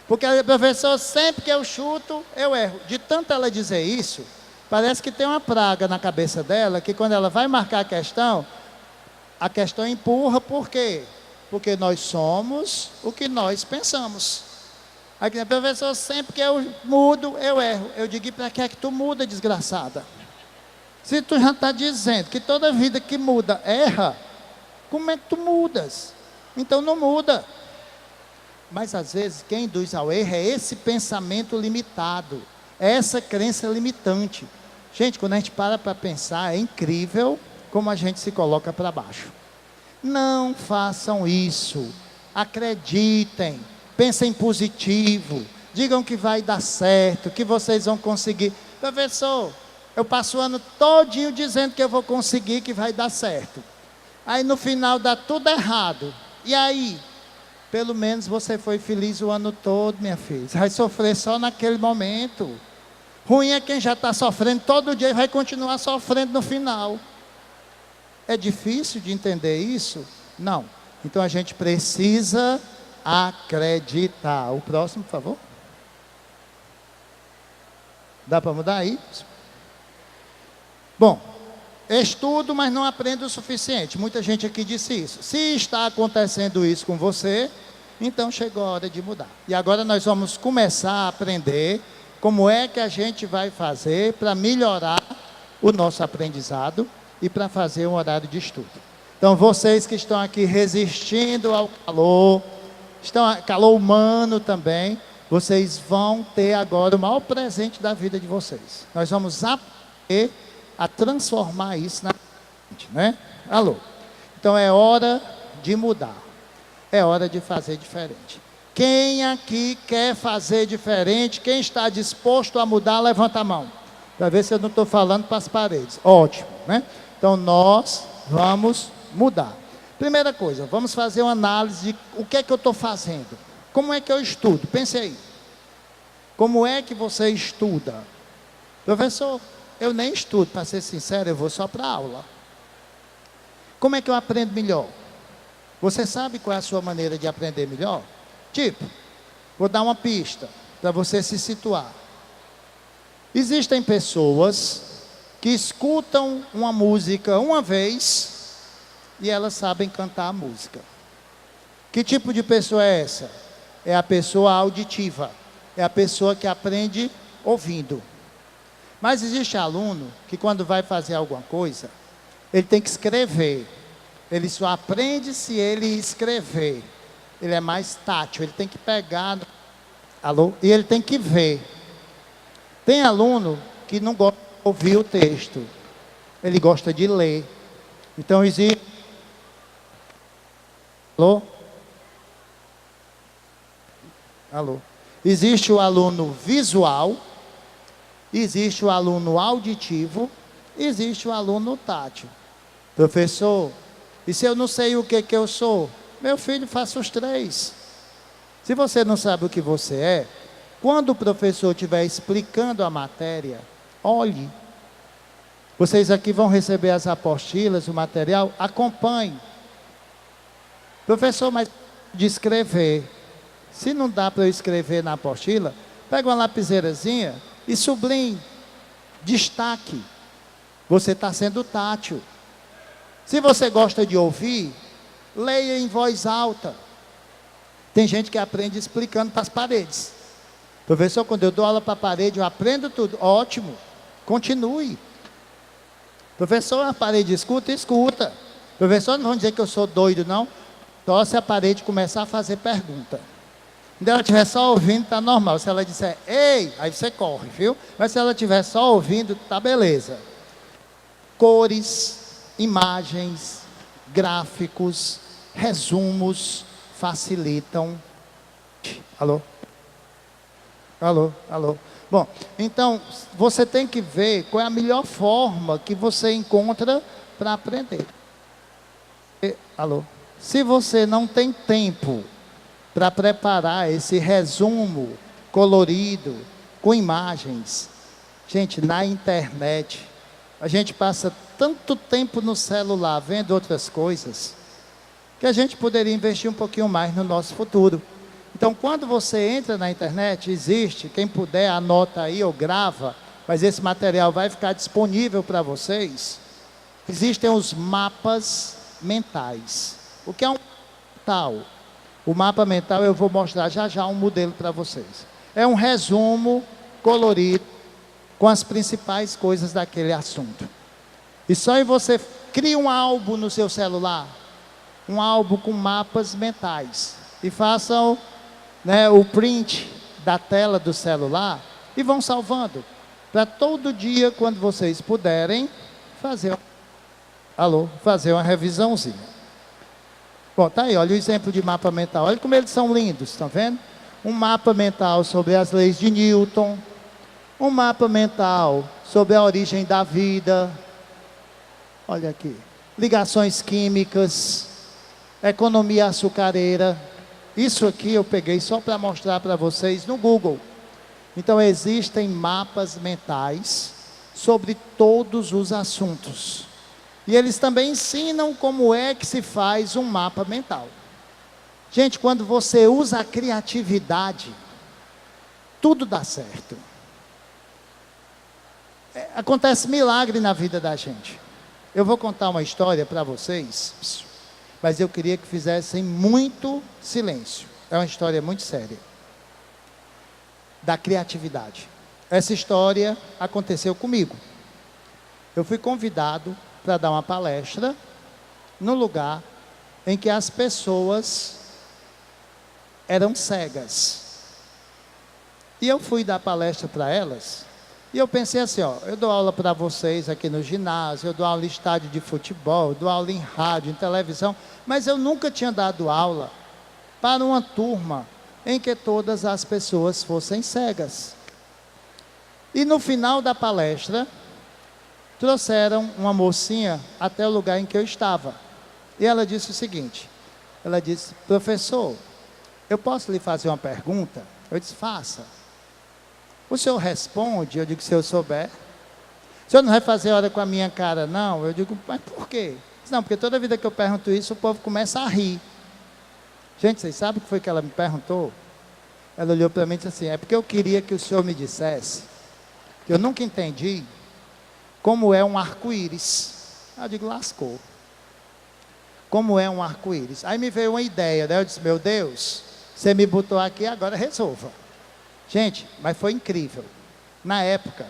Porque, professor, sempre que eu chuto, eu erro. De tanto ela dizer isso, parece que tem uma praga na cabeça dela, que quando ela vai marcar a questão empurra, por quê? Porque nós somos o que nós pensamos. Aqui, professor, sempre que eu mudo, eu erro. Eu digo, para que é que tu muda, desgraçada? Se tu já está dizendo que toda vida que muda erra, como é que tu mudas? Então não muda. Mas às vezes quem induz ao erro é esse pensamento limitado, é essa crença limitante. Gente, quando a gente para pensar, é incrível como a gente se coloca para baixo. Não façam isso, acreditem, pensem positivo, digam que vai dar certo, que vocês vão conseguir. Professor, eu passo o ano todinho dizendo que eu vou conseguir, que vai dar certo. Aí no final dá tudo errado. E aí? Pelo menos você foi feliz o ano todo, minha filha. Você vai sofrer só naquele momento. Ruim é quem já está sofrendo todo dia e vai continuar sofrendo no final. É difícil de entender isso? Não. Então a gente precisa acreditar. O próximo, por favor. Dá para mudar aí? Bom, estudo, mas não aprendo o suficiente. Muita gente aqui disse isso. Se está acontecendo isso com você, então chegou a hora de mudar. E agora nós vamos começar a aprender como é que a gente vai fazer para melhorar o nosso aprendizado e para fazer um horário de estudo. Então vocês que estão aqui resistindo ao calor, calor humano também, vocês vão ter agora o maior presente da vida de vocês. Nós vamos aprender a transformar isso na gente, né? Alô? Então é hora de mudar. É hora de fazer diferente. Quem aqui quer fazer diferente? Quem está disposto a mudar, levanta a mão. Para ver se eu não estou falando para as paredes. Ótimo, né? Então nós vamos mudar. Primeira coisa, vamos fazer uma análise de o que é que eu estou fazendo. Como é que eu estudo? Pense aí. Como é que você estuda? Professor, eu nem estudo, para ser sincero, eu vou só para a aula. Como é que eu aprendo melhor? Você sabe qual é a sua maneira de aprender melhor? Tipo, vou dar uma pista para você se situar. Existem pessoas que escutam uma música uma vez e elas sabem cantar a música. Que tipo de pessoa é essa? É a pessoa auditiva. É a pessoa que aprende ouvindo. Mas existe aluno que quando vai fazer alguma coisa, ele tem que escrever. Ele só aprende se ele escrever. Ele é mais tátil, ele tem que pegar, alô? E ele tem que ver. Tem aluno que não gosta de ouvir o texto, ele gosta de ler. Então existe, alô? Alô? Existe o aluno visual, existe o aluno auditivo, existe o aluno tátil. Professor, e se eu não sei o que eu sou? Meu filho, faça os 3. Se você não sabe o que você é, quando o professor estiver explicando a matéria, olhe. Vocês aqui vão receber as apostilas, o material, acompanhe. Professor, mas de escrever. Se não dá para eu escrever na apostila, pega uma lapiseirazinha e sublinhe, destaque. Você está sendo tátil. Se você gosta de ouvir, leia em voz alta. Tem gente que aprende explicando para as paredes. Professor, quando eu dou aula para a parede, eu aprendo tudo. Ótimo, continue. Professor, a parede escuta, escuta. Professor, não vão dizer que eu sou doido, não. Só se a parede começar a fazer pergunta. Quando ela estiver só ouvindo, está normal. Se ela disser, ei, aí você corre, viu? Mas se ela estiver só ouvindo, tá beleza. Cores, imagens, gráficos, resumos facilitam. Alô? Alô? Alô? Bom, então, você tem que ver qual é a melhor forma que você encontra para aprender. Alô? Se você não tem tempo para preparar esse resumo colorido, com imagens, gente, na internet, a gente passa tanto tempo no celular vendo outras coisas, que a gente poderia investir um pouquinho mais no nosso futuro. Então, quando você entra na internet, existe, quem puder anota aí ou grava, mas esse material vai ficar disponível para vocês. Existem os mapas mentais. O que é um mental? O mapa mental eu vou mostrar já já um modelo para vocês. É um resumo colorido com as principais coisas daquele assunto. E só em você cria um álbum no seu celular, um álbum com mapas mentais, e façam, o print da tela do celular e vão salvando para todo dia, quando vocês puderem, fazer uma revisãozinha. Bom, tá aí, olha o exemplo de mapa mental. Olha como eles são lindos, estão vendo? Um mapa mental sobre as leis de Newton, um mapa mental sobre a origem da vida. Olha aqui, ligações químicas, economia açucareira. Isso aqui eu peguei só para mostrar para vocês no Google. Então existem mapas mentais sobre todos os assuntos. E eles também ensinam como é que se faz um mapa mental. Gente, quando você usa a criatividade, tudo dá certo. Acontece milagre na vida da gente. Eu vou contar uma história para vocês, mas eu queria que fizessem muito silêncio. É uma história muito séria. Da criatividade. Essa história aconteceu comigo. Eu fui convidado para dar uma palestra num lugar em que as pessoas eram cegas. E eu fui dar palestra para elas, e eu pensei assim, eu dou aula para vocês aqui no ginásio, eu dou aula em estádio de futebol, eu dou aula em rádio, em televisão, mas eu nunca tinha dado aula para uma turma em que todas as pessoas fossem cegas. E no final da palestra, trouxeram uma mocinha até o lugar em que eu estava. E ela disse o seguinte, ela disse, professor, eu posso lhe fazer uma pergunta? Eu disse, faça. O senhor responde? Eu digo, se eu souber. O senhor não vai fazer hora com a minha cara, não? Eu digo, mas por quê? Não, porque toda vida que eu pergunto isso, o povo começa a rir. Gente, vocês sabem o que foi que ela me perguntou? Ela olhou para mim e disse assim, é porque eu queria que o senhor me dissesse, que eu nunca entendi, como é um arco-íris. Eu digo, lascou. Como é um arco-íris? Aí me veio uma ideia, né? Eu disse, meu Deus, você me botou aqui, agora resolva. Gente, mas foi incrível. Na época,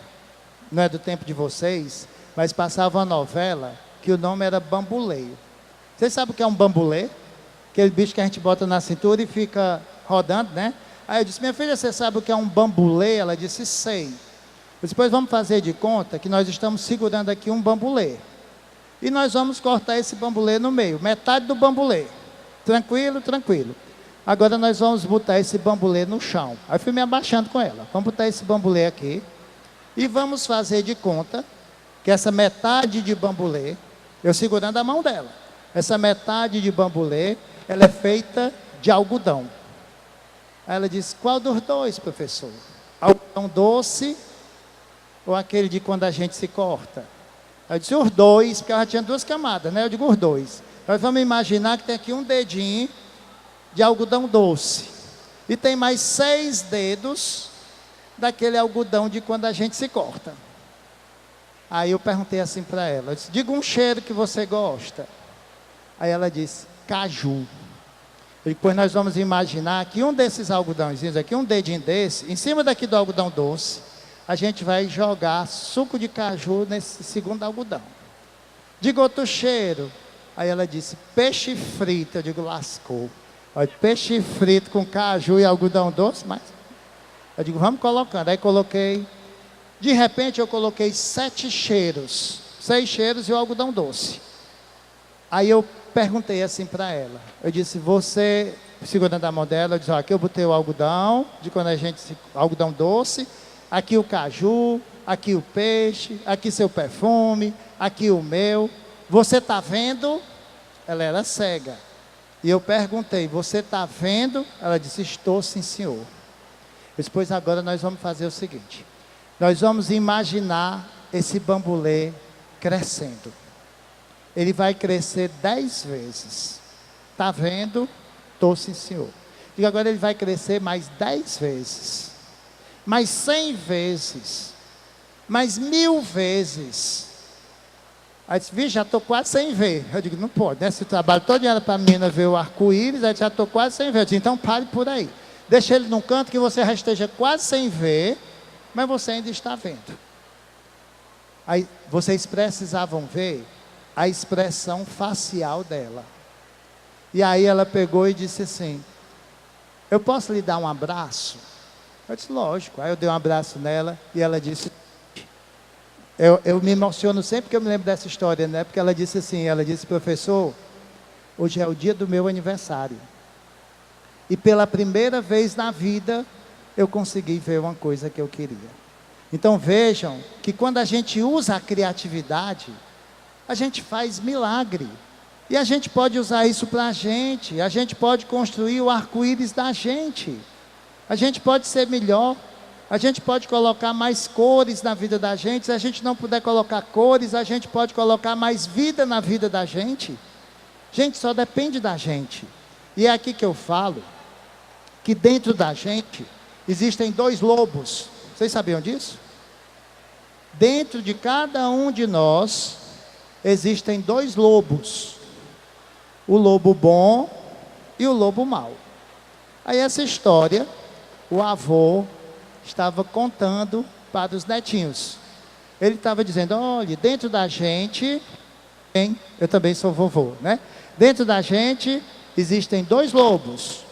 não é do tempo de vocês, mas passava uma novela que o nome era Bambuleio. Vocês sabem o que é um bambolê? Aquele bicho que a gente bota na cintura e fica rodando, né? Aí eu disse, minha filha, você sabe o que é um bambolê? Ela disse, sei. Depois vamos fazer de conta que nós estamos segurando aqui um bambolê. E nós vamos cortar esse bambolê no meio, metade do bambolê. Tranquilo, tranquilo. Agora nós vamos botar esse bambolê no chão. Aí fui me abaixando com ela. Vamos botar esse bambolê aqui. E vamos fazer de conta que essa metade de bambolê, eu segurando a mão dela, essa metade de bambolê, ela é feita de algodão. Aí ela disse, qual dos dois, professor? Algodão doce ou aquele de quando a gente se corta? Eu disse, os dois, porque ela tinha duas camadas, né? Eu digo, os dois. Nós vamos imaginar que tem aqui um dedinho de algodão doce. E tem mais 6 dedos daquele algodão de quando a gente se corta. Aí eu perguntei assim para ela, eu disse, diga um cheiro que você gosta. Aí ela disse, caju. E depois nós vamos imaginar que um desses algodãozinhos aqui, um dedinho desse, em cima daqui do algodão doce, a gente vai jogar suco de caju nesse segundo algodão. Diga outro cheiro. Aí ela disse, peixe frito. Eu digo, lascou. Olha, peixe frito com caju e algodão doce, mas... Eu digo, vamos colocando. Aí coloquei, de repente eu coloquei 7 cheiros. 6 cheiros e o algodão doce. Aí eu perguntei assim para ela. Eu disse, você, segurando a mão dela, eu disse, ó, aqui eu botei o algodão, de quando a gente, algodão doce, aqui o caju, aqui o peixe, aqui seu perfume, aqui o meu. Você está vendo? Ela era cega. E eu perguntei, você está vendo? Ela disse, estou sim, senhor. Depois agora nós vamos fazer o seguinte. Nós vamos imaginar esse bambolê crescendo. Ele vai crescer 10 vezes. Está vendo? Estou sim, senhor. E agora ele vai crescer mais 10 vezes. Mais 100 vezes. Mais 1000 vezes. Aí disse, vixe, já estou quase sem ver. Eu digo, não pode, né? Esse trabalho todo era para a menina ver o arco-íris, aí já estou quase sem ver. Eu disse, então pare por aí. Deixa ele num canto que você já esteja quase sem ver, mas você ainda está vendo. Aí vocês precisavam ver a expressão facial dela. E aí ela pegou e disse assim, eu posso lhe dar um abraço? Eu disse, lógico. Aí eu dei um abraço nela e ela disse, eu me emociono sempre que eu me lembro dessa história, né? Porque ela disse assim, ela disse, professor, hoje é o dia do meu aniversário. E pela primeira vez na vida, eu consegui ver uma coisa que eu queria. Então vejam que quando a gente usa a criatividade, a gente faz milagre. E a gente pode usar isso para a gente pode construir o arco-íris da gente. A gente pode ser melhor, a gente pode colocar mais cores na vida da gente. Se a gente não puder colocar cores, a gente pode colocar mais vida na vida da gente. Gente, só depende da gente. E é aqui que eu falo, que dentro da gente, existem 2 lobos. Vocês sabiam disso? Dentro de cada um de nós, existem 2 lobos. O lobo bom e o lobo mau. Aí essa história, o avô estava contando para os netinhos. Ele estava dizendo, olha, dentro da gente, eu também sou vovô, né? Dentro da gente existem 2 lobos.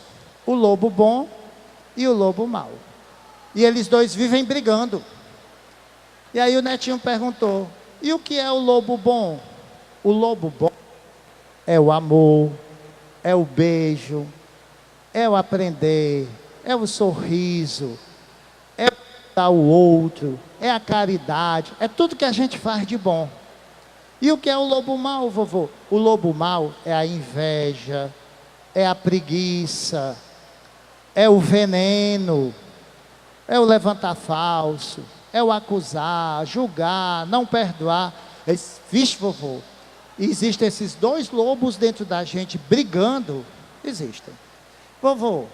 O lobo bom e o lobo mau. E eles 2 vivem brigando. E aí o netinho perguntou, e o que é o lobo bom? O lobo bom é o amor, é o beijo, é o aprender, é o sorriso, é o dar o outro, é a caridade, é tudo que a gente faz de bom. E o que é o lobo mau, vovô? O lobo mau é a inveja, é a preguiça, é o veneno, é o levantar falso, é o acusar, julgar, não perdoar. Vixe, vovô, existem esses 2 lobos dentro da gente brigando? Existem. Vovô,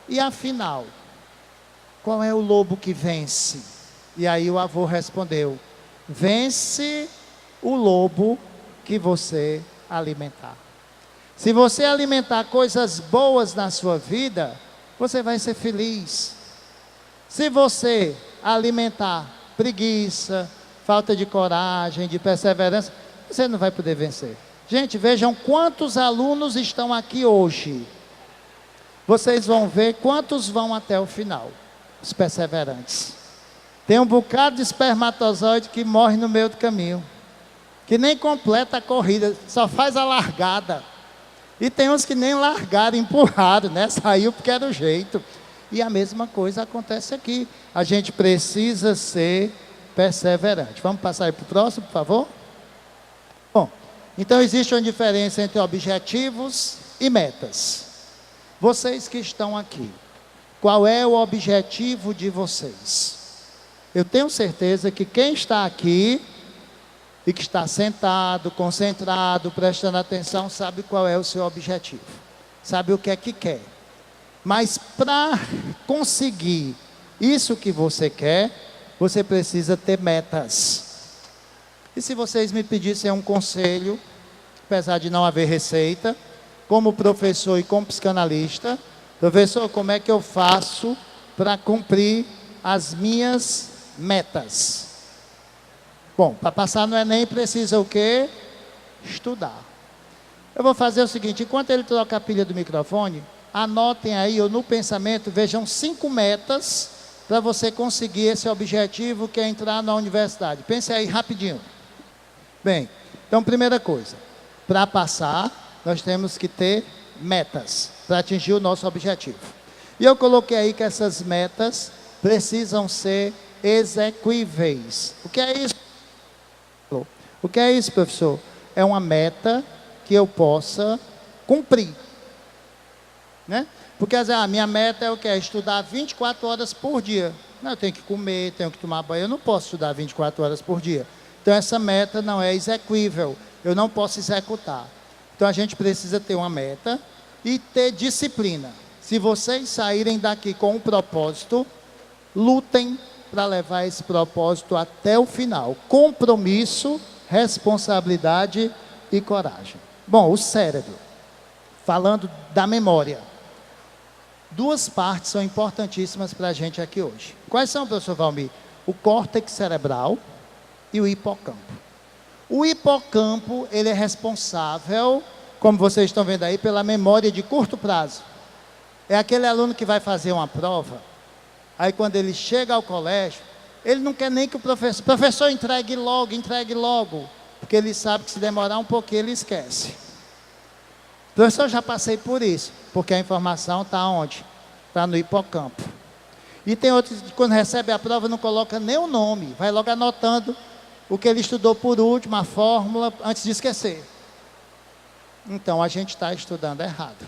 e afinal, qual é o lobo que vence? E aí o avô respondeu, vence o lobo que você alimentar. Se você alimentar coisas boas na sua vida, você vai ser feliz. Se você alimentar preguiça, falta de coragem, de perseverança, você não vai poder vencer. Gente, vejam quantos alunos estão aqui hoje. Vocês vão ver quantos vão até o final, os perseverantes. Tem um bocado de espermatozoide que morre no meio do caminho, que nem completa a corrida, só faz a largada. E tem uns que nem largaram, empurraram, né? Saiu porque era o jeito. E a mesma coisa acontece aqui. A gente precisa ser perseverante. Vamos passar aí para o próximo, por favor? Bom, então existe uma diferença entre objetivos e metas. Vocês que estão aqui, qual é o objetivo de vocês? Eu tenho certeza que quem está aqui e que está sentado, concentrado, prestando atenção, sabe qual é o seu objetivo. Sabe o que é que quer. Mas para conseguir isso que você quer, você precisa ter metas. E se vocês me pedissem um conselho, apesar de não haver receita, como professor e como psicanalista, professor, como é que eu faço para cumprir as minhas metas? Bom, para passar no Enem precisa o quê? Estudar. Eu vou fazer o seguinte, enquanto ele troca a pilha do microfone, anotem aí, ou no pensamento, vejam 5 metas para você conseguir esse objetivo que é entrar na universidade. Pense aí rapidinho. Bem, então primeira coisa, para passar, nós temos que ter metas para atingir o nosso objetivo. E eu coloquei aí que essas metas precisam ser execuíveis. O que é isso? O que é isso, professor? É uma meta que eu possa cumprir. Né? Porque às vezes, a minha meta é o que? É estudar 24 horas por dia. Não, eu tenho que comer, tenho que tomar banho, eu não posso estudar 24 horas por dia. Então essa meta não é execuível, eu não posso executar. Então a gente precisa ter uma meta e ter disciplina. Se vocês saírem daqui com um propósito, lutem para levar esse propósito até o final. Compromisso, responsabilidade e coragem. Bom, o cérebro, falando da memória. 2 partes são importantíssimas para a gente aqui hoje. Quais são, professor Valmir? O córtex cerebral e o hipocampo. O hipocampo, ele é responsável, como vocês estão vendo aí, pela memória de curto prazo. É aquele aluno que vai fazer uma prova, aí quando ele chega ao colégio, ele não quer nem que o professor entregue logo, porque ele sabe que se demorar um pouquinho ele esquece. Professor, eu já passei por isso, porque a informação está onde? Está no hipocampo. E tem outros que quando recebe a prova não coloca nem o nome, vai logo anotando o que ele estudou por último, a fórmula, antes de esquecer. Então a gente está estudando errado.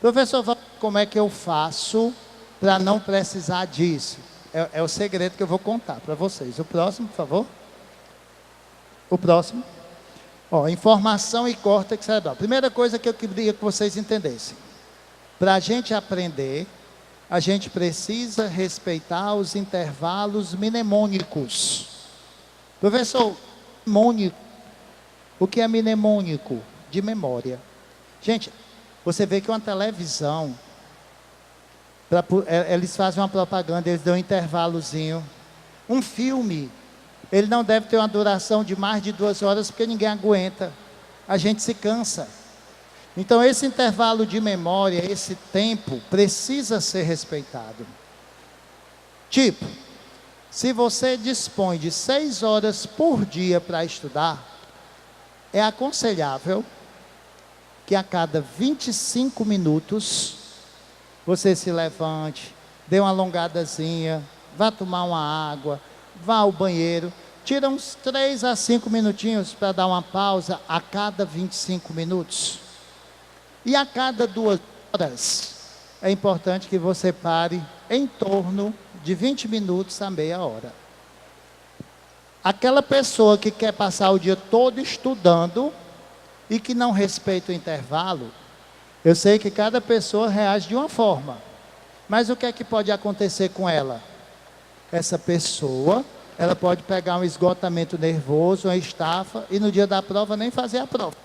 Professor, como é que eu faço para não precisar disso? É o segredo que eu vou contar para vocês. O próximo, por favor. O próximo. Ó, informação e córtex cerebral. Primeira coisa que eu queria que vocês entendessem. Para a gente aprender, a gente precisa respeitar os intervalos mnemônicos. Professor, mnemônico. O que é mnemônico? De memória. Gente, você vê que uma televisão, eles fazem uma propaganda, eles dão um intervalozinho. Um filme, ele não deve ter uma duração de mais de 2 horas, porque ninguém aguenta. A gente se cansa. Então, esse intervalo de memória, esse tempo, precisa ser respeitado. Tipo, se você dispõe de 6 horas por dia para estudar, é aconselhável que a cada 25 minutos, você se levante, dê uma alongadazinha, vá tomar uma água, vá ao banheiro, tira uns 3 a 5 minutinhos para dar uma pausa a cada 25 minutos. E a cada 2 horas, é importante que você pare em torno de 20 minutos a meia hora. Aquela pessoa que quer passar o dia todo estudando e que não respeita o intervalo, eu sei que cada pessoa reage de uma forma, mas o que é que pode acontecer com ela? Essa pessoa, ela pode pegar um esgotamento nervoso, uma estafa, e no dia da prova nem fazer a prova.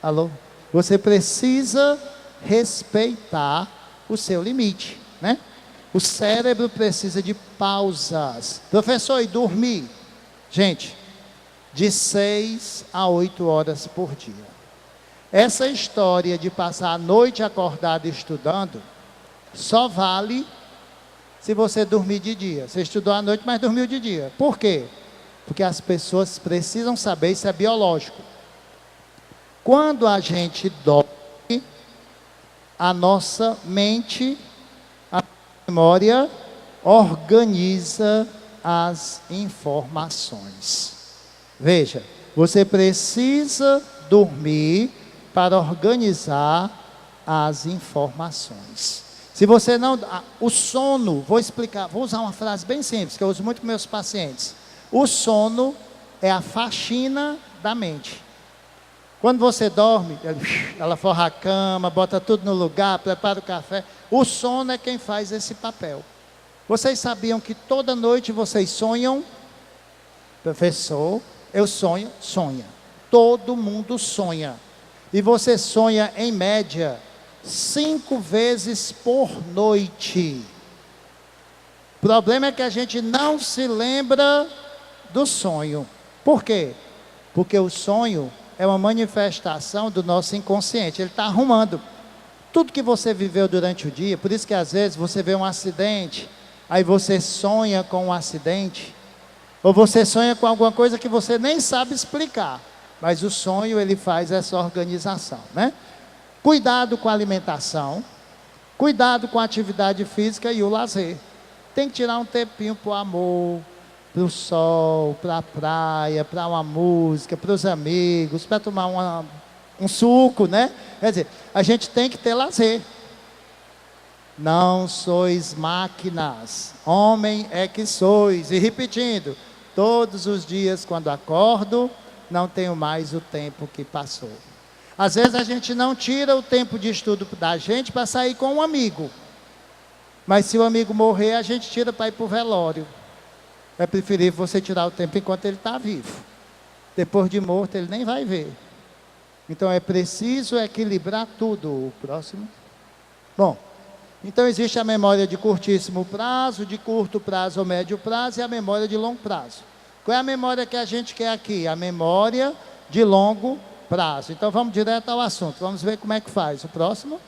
Alô? Você precisa respeitar o seu limite, né? O cérebro precisa de pausas. Professor, e dormir? Gente, de 6 a 8 horas por dia. Essa história de passar a noite acordado estudando, só vale se você dormir de dia. Você estudou à noite, mas dormiu de dia. Por quê? Porque as pessoas precisam saber, isso é biológico. Quando a gente dorme, a nossa mente, a memória, organiza as informações. Veja, você precisa dormir para organizar as informações. Se você não... O sono, vou explicar, vou usar uma frase bem simples, que eu uso muito com meus pacientes. O sono é a faxina da mente. Quando você dorme, ela forra a cama, bota tudo no lugar, prepara o café. O sono é quem faz esse papel. Vocês sabiam que toda noite vocês sonham? Professor, eu sonho, sonha. Todo mundo sonha. E você sonha, em média, 5 vezes por noite. O problema é que a gente não se lembra do sonho. Por quê? Porque o sonho é uma manifestação do nosso inconsciente. Ele está arrumando tudo que você viveu durante o dia. Por isso que às vezes você vê um acidente, aí você sonha com um acidente, ou você sonha com alguma coisa que você nem sabe explicar, mas o sonho ele faz essa organização, né? Cuidado com a alimentação, cuidado com a atividade física e o lazer. Tem que tirar um tempinho para o amor, para o sol, para a praia, para uma música, para os amigos, para tomar um suco, né? Quer dizer, a gente tem que ter lazer. Não sois máquinas, homem é que sois. E repetindo, todos os dias quando acordo, não tenho mais o tempo que passou. Às vezes a gente não tira o tempo de estudo da gente para sair com um amigo. Mas se o amigo morrer, a gente tira para ir para o velório. É preferível você tirar o tempo enquanto ele está vivo. Depois de morto, ele nem vai ver. Então é preciso equilibrar tudo. O próximo. Bom, então existe a memória de curtíssimo prazo, de curto prazo ou médio prazo e a memória de longo prazo. Qual é a memória que a gente quer aqui? A memória de longo prazo. Então vamos direto ao assunto. Vamos ver como é que faz. O próximo.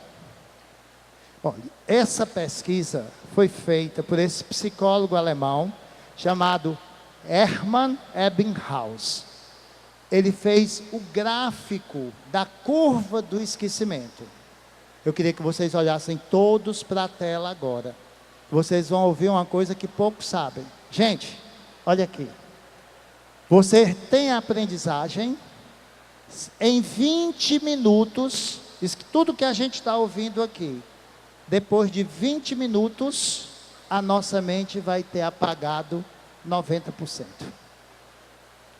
Bom, essa pesquisa foi feita por esse psicólogo alemão chamado Hermann Ebbinghaus. Ele fez o gráfico da curva do esquecimento. Eu queria que vocês olhassem todos para a tela agora. Vocês vão ouvir uma coisa que poucos sabem. Gente, olha aqui. Você tem a aprendizagem em 20 minutos, tudo que a gente está ouvindo aqui. Depois de 20 minutos, a nossa mente vai ter apagado 90%.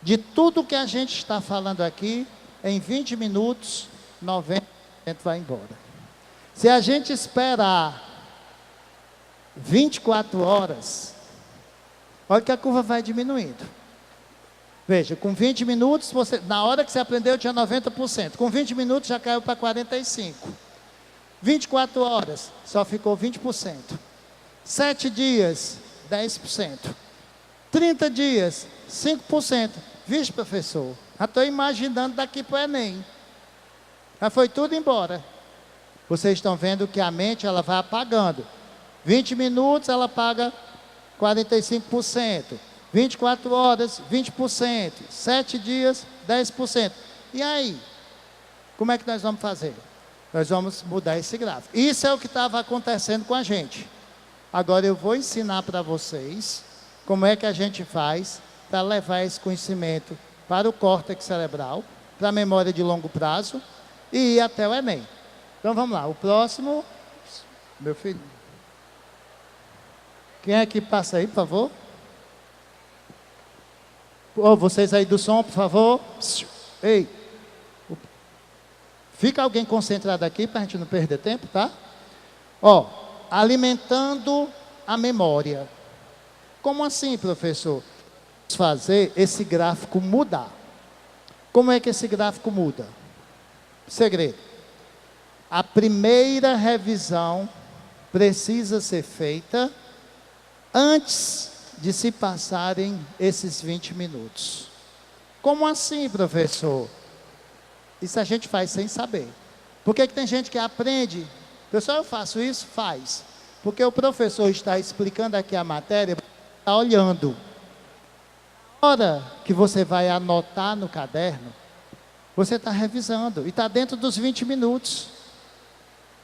De tudo que a gente está falando aqui, em 20 minutos, 90% vai embora. Se a gente esperar 24 horas, olha que a curva vai diminuindo. Veja, com 20 minutos, na hora que você aprendeu tinha 90%. Com 20 minutos já caiu para 45%. 24 horas, só ficou 20%. 7 dias, 10%. 30 dias, 5%. Vixe, professor, já estou imaginando daqui para o Enem. Já foi tudo embora. Vocês estão vendo que a mente ela vai apagando. 20 minutos ela apaga 45%. 24 horas, 20%. 7 dias, 10%. E aí? Como é que nós vamos fazer? Nós vamos mudar esse gráfico. Isso é o que estava acontecendo com a gente. Agora eu vou ensinar para vocês como é que a gente faz para levar esse conhecimento para o córtex cerebral, para a memória de longo prazo e ir até o Enem. Então vamos lá, o próximo, meu filho. Quem é que passa aí, por favor? Oh, vocês aí do som, por favor. Ei, fica alguém concentrado aqui para a gente não perder tempo, tá? Ó, alimentando a memória. Como assim, professor? Vamos fazer esse gráfico mudar. Como é que esse gráfico muda? Segredo. A primeira revisão precisa ser feita antes de se passarem esses 20 minutos. Como assim, professor? Isso a gente faz sem saber. Por que tem gente que aprende? Pessoal, eu faço isso? Faz. Porque o professor está explicando aqui a matéria, está olhando. Na hora que você vai anotar no caderno, você está revisando. E está dentro dos 20 minutos.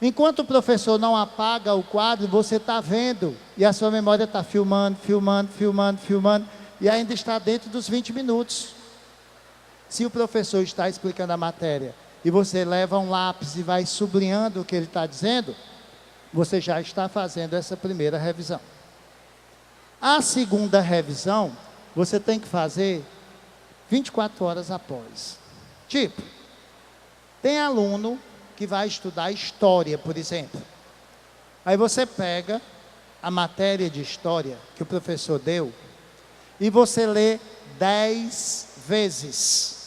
Enquanto o professor não apaga o quadro, você está vendo. E a sua memória está filmando. E ainda está dentro dos 20 minutos. Se o professor está explicando a matéria e você leva um lápis e vai sublinhando o que ele está dizendo, você já está fazendo essa primeira revisão. A segunda revisão, você tem que fazer 24 horas após. Tipo, tem aluno que vai estudar história, por exemplo. Aí você pega a matéria de história que o professor deu e você lê 10 vezes.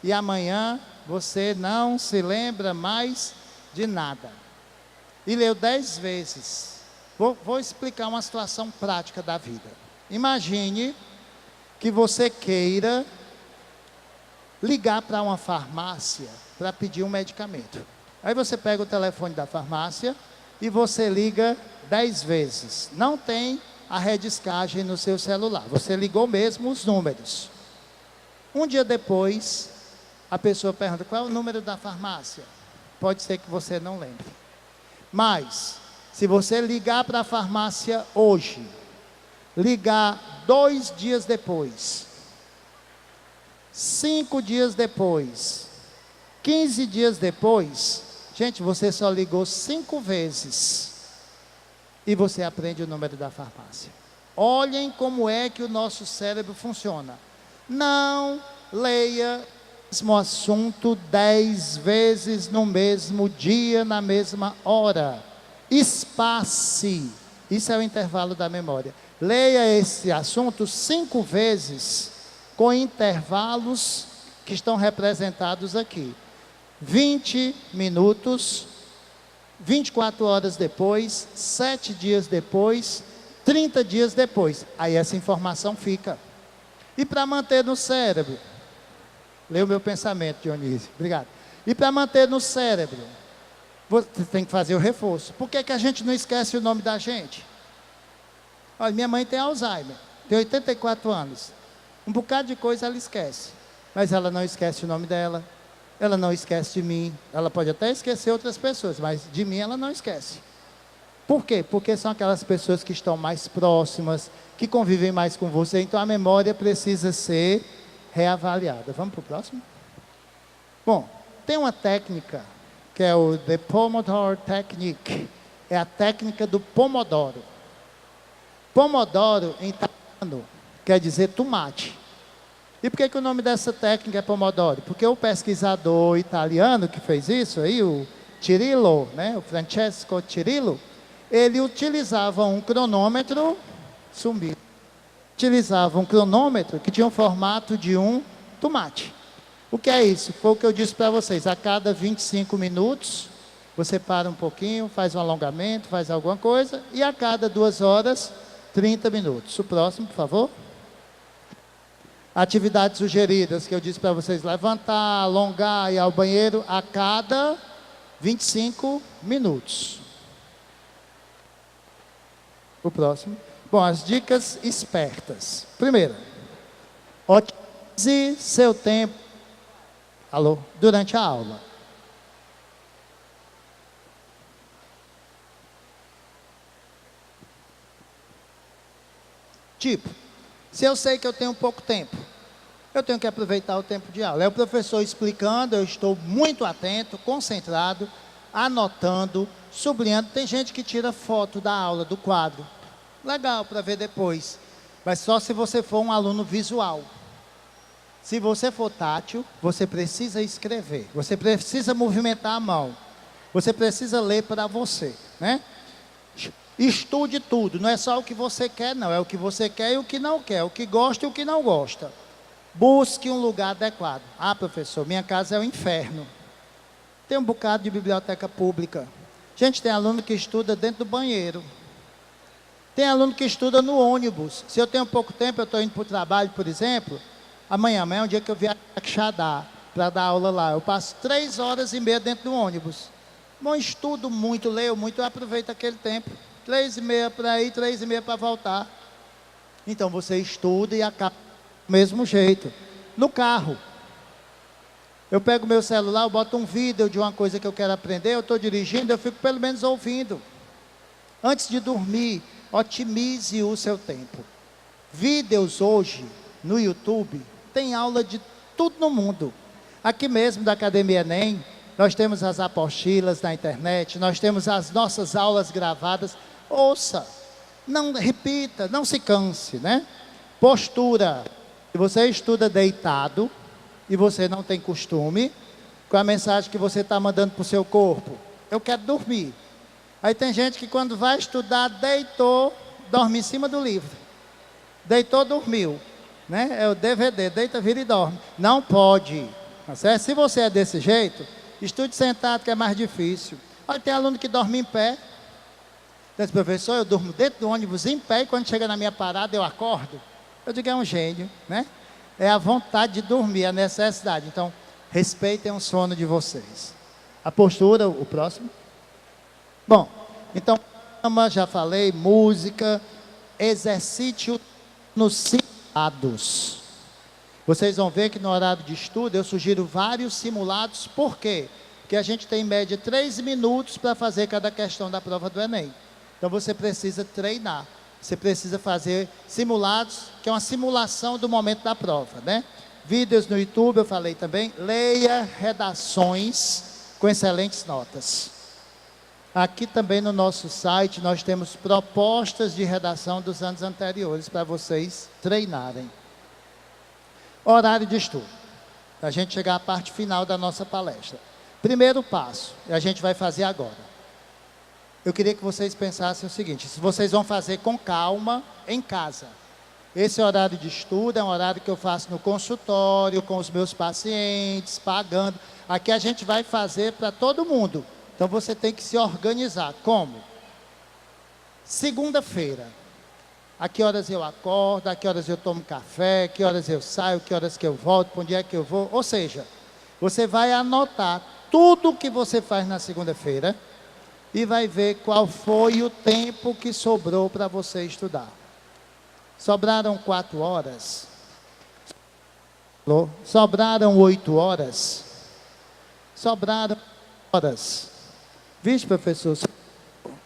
E amanhã você não se lembra mais de nada. E leu 10 vezes. Vou explicar uma situação prática da vida. Imagine que você queira ligar para uma farmácia para pedir um medicamento. Aí você pega o telefone da farmácia e você liga 10 vezes. Não tem a rediscagem no seu celular. Você ligou mesmo os números. Um dia depois, a pessoa pergunta, qual é o número da farmácia? Pode ser que você não lembre. Mas, se você ligar para a farmácia hoje, ligar 2 dias depois, 5 dias depois, 15 dias depois, gente, você só ligou 5 vezes e você aprende o número da farmácia. Olhem como é que o nosso cérebro funciona. Não leia o mesmo assunto 10 vezes no mesmo dia, na mesma hora. Espace. Isso é o intervalo da memória. Leia esse assunto 5 vezes, com intervalos que estão representados aqui. 20 minutos, 24 horas depois, 7 dias depois, 30 dias depois. Aí essa informação fica. E para manter no cérebro, lê o meu pensamento, Dionísio, obrigado. E para manter no cérebro, você tem que fazer o reforço. Por que a gente não esquece o nome da gente? Olha, minha mãe tem Alzheimer, tem 84 anos. Um bocado de coisa ela esquece, mas ela não esquece o nome dela, ela não esquece de mim. Ela pode até esquecer outras pessoas, mas de mim ela não esquece. Por quê? Porque são aquelas pessoas que estão mais próximas, que convivem mais com você, então a memória precisa ser reavaliada. Vamos para o próximo? Bom, tem uma técnica, que é o The Pomodoro Technique, é a técnica do Pomodoro. Pomodoro, em italiano, quer dizer tomate. E por que o nome dessa técnica é Pomodoro? Porque o pesquisador italiano que fez isso aí, o Cirillo, né, o Francesco Cirillo, ele utilizava um cronômetro, utilizava um cronômetro que tinha o formato de um tomate. O que é isso? Foi o que eu disse para vocês, a cada 25 minutos, você para um pouquinho, faz um alongamento, faz alguma coisa, e a cada 2 horas, 30 minutos. O próximo, por favor. Atividades sugeridas, que eu disse para vocês, levantar, alongar e ir ao banheiro a cada 25 minutos. O próximo. Bom, as dicas espertas. Primeiro, otimize seu tempo, durante a aula. Tipo, se eu sei que eu tenho pouco tempo, eu tenho que aproveitar o tempo de aula. É o professor explicando, eu estou muito atento, concentrado, anotando, sublinhando. Tem gente que tira foto da aula, do quadro. Legal para ver depois. Mas só se você for um aluno visual. Se você for tátil, você precisa escrever. Você precisa movimentar a mão. Você precisa ler para você, né? Estude tudo, não é só o que você quer, não. É o que você quer e o que não quer, o que gosta e o que não gosta. Busque um lugar adequado. Ah, professor, minha casa é o inferno. Tem um bocado de biblioteca pública. Gente, tem aluno que estuda dentro do banheiro. Tem aluno que estuda no ônibus. Se eu tenho pouco tempo, eu estou indo para o trabalho, por exemplo, Amanhã é um dia que eu viajo para Quixadá para dar aula lá. Eu passo 3 horas e meia dentro do ônibus. Não estudo muito, leio muito, eu aproveito aquele tempo. 3h30 para ir, 3h30 para voltar. Então você estuda e acaba do mesmo jeito. No carro, eu pego meu celular, eu boto um vídeo de uma coisa que eu quero aprender, eu estou dirigindo, eu fico pelo menos ouvindo. Antes de dormir, otimize o seu tempo. Vídeos hoje, no YouTube, tem aula de tudo no mundo. Aqui mesmo da Academia Enem, nós temos as apostilas na internet, nós temos as nossas aulas gravadas. Ouça, não repita, não se canse, né? Postura. Se você estuda deitado e você não tem costume, com a mensagem que você está mandando para o seu corpo, eu quero dormir. Aí tem gente que quando vai estudar, deitou, dorme em cima do livro. Deitou, dormiu. Né? É o DVD, deita, vira e dorme. Não pode. Tá certo? Se você é desse jeito, estude sentado que é mais difícil. Olha, tem aluno que dorme em pé. Diz, professor, eu durmo dentro do ônibus em pé e quando chega na minha parada eu acordo. Eu digo, é um gênio, né? É a vontade de dormir, a necessidade. Então, respeitem o sono de vocês. A postura, o próximo. Bom, então, já falei, música, exercite nos simulados. Vocês vão ver que no horário de estudo eu sugiro vários simulados. Por quê? Porque a gente tem em média 3 minutos para fazer cada questão da prova do Enem. Então você precisa treinar. Você precisa fazer simulados, que é uma simulação do momento da prova, né? Vídeos no YouTube, eu falei também. Leia redações com excelentes notas. Aqui também no nosso site nós temos propostas de redação dos anos anteriores para vocês treinarem. Horário de estudo. Para a gente chegar à parte final da nossa palestra. Primeiro passo, e a gente vai fazer agora. Eu queria que vocês pensassem o seguinte, se vocês vão fazer com calma em casa. Esse horário de estudo é um horário que eu faço no consultório, com os meus pacientes, pagando. Aqui a gente vai fazer para todo mundo. Então você tem que se organizar. Como? Segunda-feira. A que horas eu acordo, a que horas eu tomo café, que horas eu saio, que horas que eu volto, para onde é que eu vou. Ou seja, você vai anotar tudo o que você faz na segunda-feira e vai ver qual foi o tempo que sobrou para você estudar. Sobraram 4 horas? Sobraram 8 horas? Sobraram horas? Vixe, professor?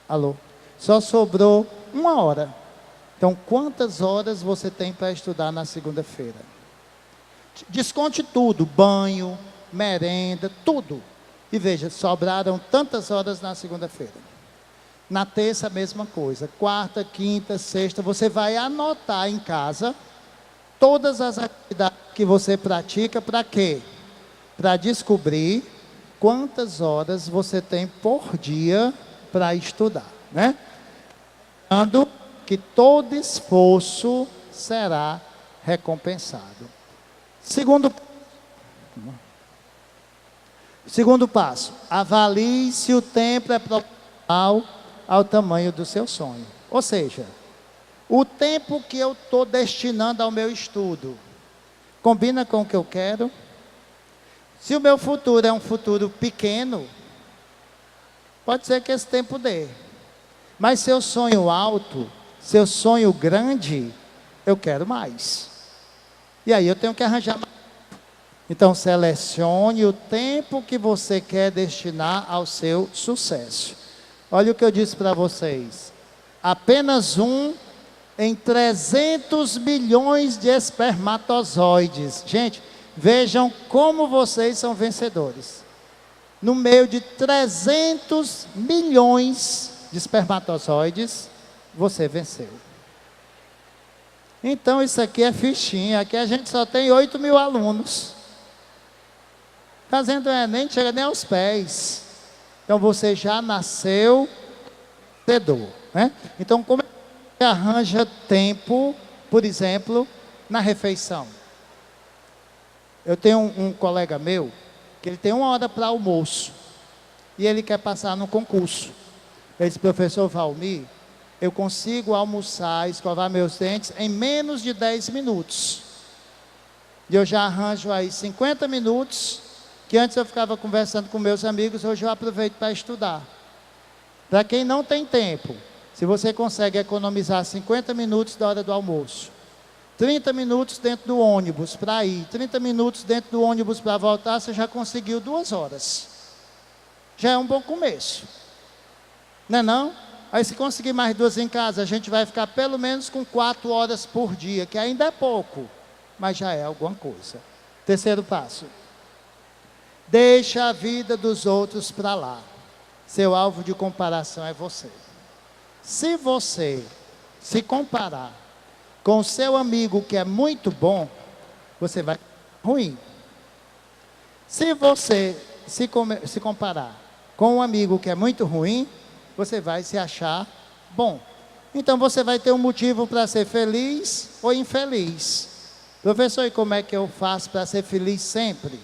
Alô? Só sobrou 1 hora. Então, quantas horas você tem para estudar na segunda-feira? Desconte tudo, banho, merenda, tudo. E veja, sobraram tantas horas na segunda-feira. Na terça, a mesma coisa. Quarta, quinta, sexta, você vai anotar em casa todas as atividades que você pratica, para quê? Para descobrir quantas horas você tem por dia para estudar, né? Lembrando que todo esforço será recompensado. Segundo passo, avalie se o tempo é proporcional ao tamanho do seu sonho. Ou seja, o tempo que eu estou destinando ao meu estudo combina com o que eu quero? Se o meu futuro é um futuro pequeno, pode ser que esse tempo dê. Mas seu sonho alto, seu sonho grande, eu quero mais. E aí eu tenho que arranjar mais. Então selecione o tempo que você quer destinar ao seu sucesso. Olha o que eu disse para vocês. Apenas 1 em 300 milhões de espermatozoides. Gente, vejam como vocês são vencedores. No meio de 300 milhões de espermatozoides, você venceu. Então isso aqui é fichinha. Aqui a gente só tem 8.000 alunos. Fazendo Enem, não chega nem aos pés. Então você já nasceu vencedor, né? Então como é que você arranja tempo, por exemplo, na refeição? Eu tenho um colega meu, que ele tem 1 hora para almoço, e ele quer passar no concurso. Ele disse, professor Valmir, eu consigo almoçar, escovar meus dentes em menos de 10 minutos. E eu já arranjo aí 50 minutos, que antes eu ficava conversando com meus amigos, hoje eu aproveito para estudar. Para quem não tem tempo, se você consegue economizar 50 minutos da hora do almoço, 30 minutos dentro do ônibus para ir, 30 minutos dentro do ônibus para voltar, você já conseguiu 2 horas. Já é um bom começo. Não é não? Aí se conseguir mais 2 em casa, a gente vai ficar pelo menos com 4 horas por dia, que ainda é pouco, mas já é alguma coisa. Terceiro passo. Deixa a vida dos outros para lá. Seu alvo de comparação é você. Se você se comparar com o seu amigo que é muito bom, você vai ruim. Se você se comparar com um amigo que é muito ruim, você vai se achar bom. Então você vai ter um motivo para ser feliz ou infeliz. Professor, e como é que eu faço para ser feliz sempre?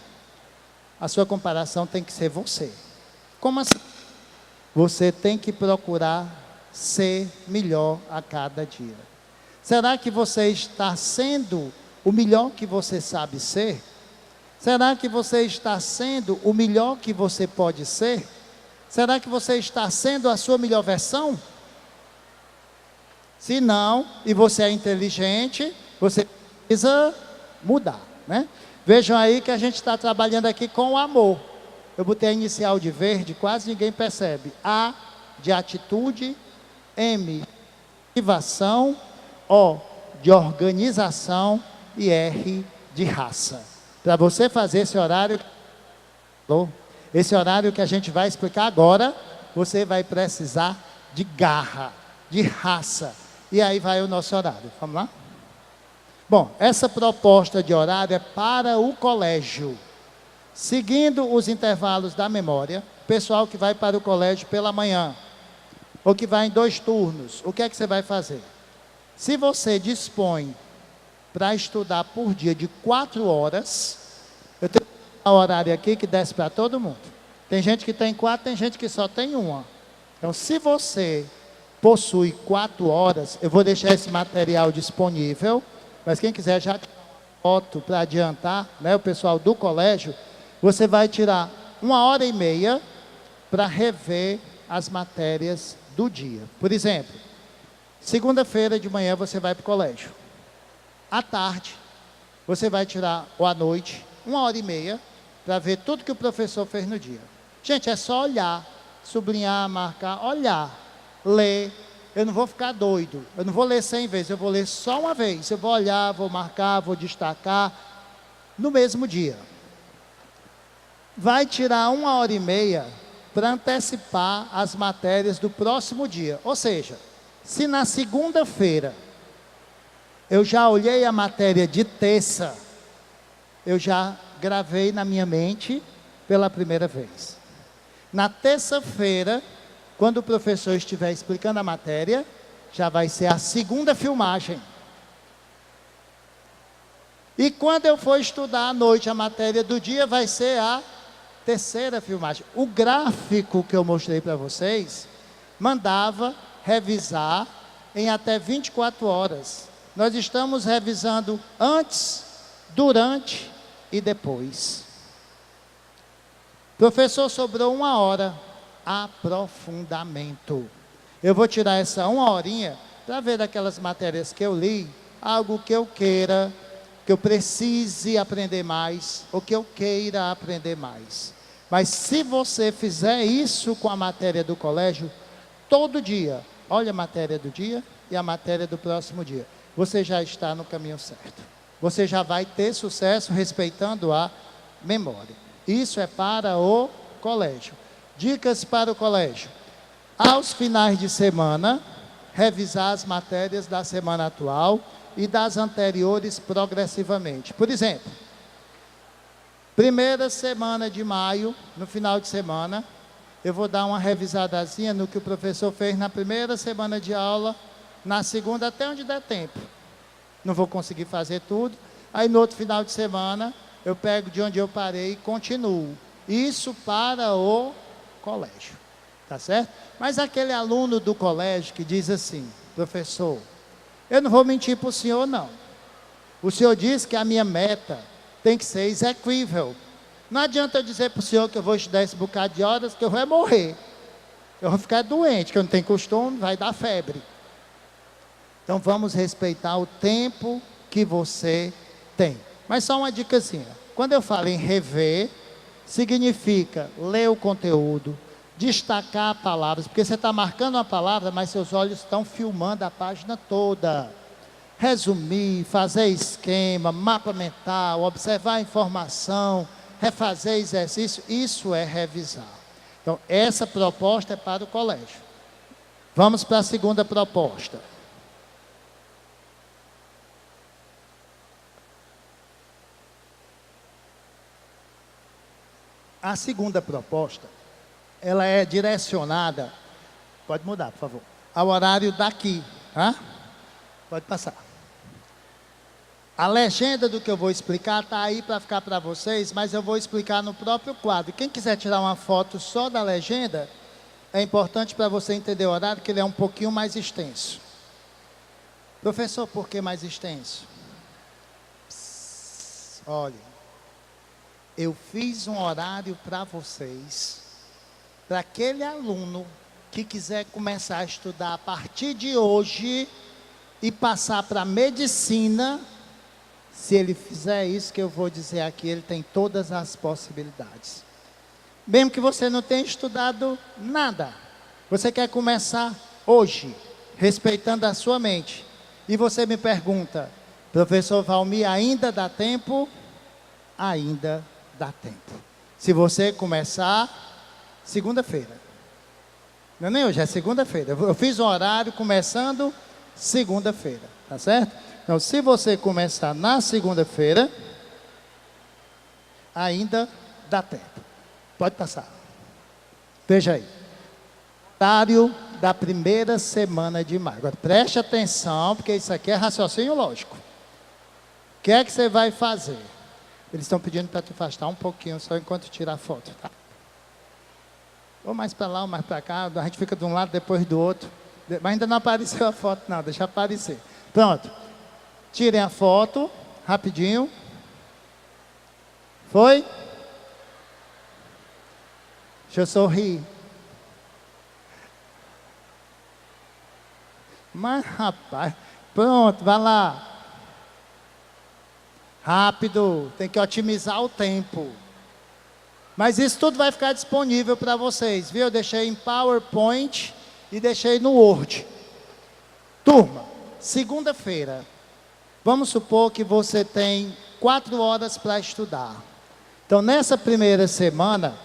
A sua comparação tem que ser você. Como assim? Você tem que procurar ser melhor a cada dia. Será que você está sendo o melhor que você sabe ser? Será que você está sendo o melhor que você pode ser? Será que você está sendo a sua melhor versão? Se não, e você é inteligente, você precisa mudar, né? Vejam aí que a gente está trabalhando aqui com o amor. Eu botei a inicial de verde, quase ninguém percebe. A de atitude, M de motivação, O de organização e R de raça. Para você fazer esse horário que a gente vai explicar agora, você vai precisar de garra, de raça. E aí vai o nosso horário. Vamos lá? Bom, essa proposta de horário é para o colégio. Seguindo os intervalos da memória, pessoal que vai para o colégio pela manhã, ou que vai em 2 turnos, o que é que você vai fazer? Se você dispõe para estudar por dia de 4 horas, eu tenho um horário aqui que desce para todo mundo. Tem gente que tem 4, tem gente que só tem 1. Então, se você possui 4 horas, eu vou deixar esse material disponível, mas quem quiser já tirar uma foto para adiantar, né, o pessoal do colégio, você vai tirar 1h30 para rever as matérias do dia. Por exemplo, segunda-feira de manhã você vai para o colégio. À tarde, você vai tirar, ou à noite, 1h30 para ver tudo que o professor fez no dia. Gente, é só olhar, sublinhar, marcar, olhar, ler. Eu não vou ficar doido, eu não vou ler 100 vezes, eu vou ler só uma vez. Eu vou olhar, vou marcar, vou destacar no mesmo dia. Vai tirar 1h30 para antecipar as matérias do próximo dia. Ou seja, se na segunda-feira eu já olhei a matéria de terça, eu já gravei na minha mente pela primeira vez. Na terça-feira, quando o professor estiver explicando a matéria, já vai ser a segunda filmagem. E quando eu for estudar à noite a matéria do dia, vai ser a terceira filmagem. O gráfico que eu mostrei para vocês, mandava revisar em até 24 horas. Nós estamos revisando antes, durante e depois. Professor, sobrou 1 hora. Aprofundamento. Eu vou tirar essa 1 horinha para ver daquelas matérias que eu li, algo que eu queira, que eu precise aprender mais, ou que eu queira aprender mais. Mas se você fizer isso com a matéria do colégio, todo dia, olha a matéria do dia e a matéria do próximo dia, você já está no caminho certo. Você já vai ter sucesso respeitando a memória. Isso é para o colégio. Dicas para o colégio. Aos finais de semana, revisar as matérias da semana atual e das anteriores progressivamente. Por exemplo, primeira semana de maio, no final de semana, eu vou dar uma revisadazinha no que o professor fez na primeira semana de aula, na segunda até onde der tempo. Não vou conseguir fazer tudo. Aí no outro final de semana, eu pego de onde eu parei e continuo. Isso para o colégio, tá certo? Mas aquele aluno do colégio que diz assim: professor, eu não vou mentir para o senhor não. O senhor disse que a minha meta tem que ser exequível. Não adianta eu dizer para o senhor que eu vou estudar esse bocado de horas, que eu vou morrer. Eu vou ficar doente, que eu não tenho costume, vai dar febre. Então vamos respeitar o tempo que você tem. Mas só uma dicasinha. Quando eu falo em rever, significa ler o conteúdo, destacar palavras, porque você está marcando uma palavra, mas seus olhos estão filmando a página toda. Resumir, fazer esquema, mapa mental, observar a informação, refazer exercício, isso é revisar. Então, essa proposta é para o colégio. Vamos para a segunda proposta. A segunda proposta, ela é direcionada, pode mudar, por favor, ao horário daqui, tá? Pode passar. A legenda do que eu vou explicar está aí para ficar para vocês, mas eu vou explicar no próprio quadro. Quem quiser tirar uma foto só da legenda, é importante para você entender o horário, que ele é um pouquinho mais extenso. Professor, por que mais extenso? Olha, eu fiz um horário para vocês, para aquele aluno que quiser começar a estudar a partir de hoje e passar para a medicina. Se ele fizer isso que eu vou dizer aqui, ele tem todas as possibilidades. Mesmo que você não tenha estudado nada, você quer começar hoje, respeitando a sua mente. E você me pergunta, professor Valmir, ainda dá tempo? Ainda dá tempo. Se você começar segunda-feira. Não é nem hoje, é segunda-feira. Eu fiz um horário começando segunda-feira, tá certo? Então, se você começar na segunda-feira, ainda dá tempo. Pode passar. Veja aí. Horário da primeira semana de maio. Agora, preste atenção, porque isso aqui é raciocínio lógico. O que é que você vai fazer? Eles estão pedindo para tu afastar um pouquinho, só enquanto tirar a foto, tá? Ou mais para lá, ou mais para cá, a gente fica de um lado, depois do outro. Mas ainda não apareceu a foto, não, deixa aparecer. Pronto. Tirem a foto, rapidinho. Foi? Deixa eu sorrir. Mas, rapaz, pronto, vai lá. Rápido, tem que otimizar o tempo. Mas isso tudo vai ficar disponível para vocês, viu? Eu deixei em PowerPoint e deixei no Word. Turma, segunda-feira. Vamos supor que você tem 4 horas para estudar. Então, nessa primeira semana,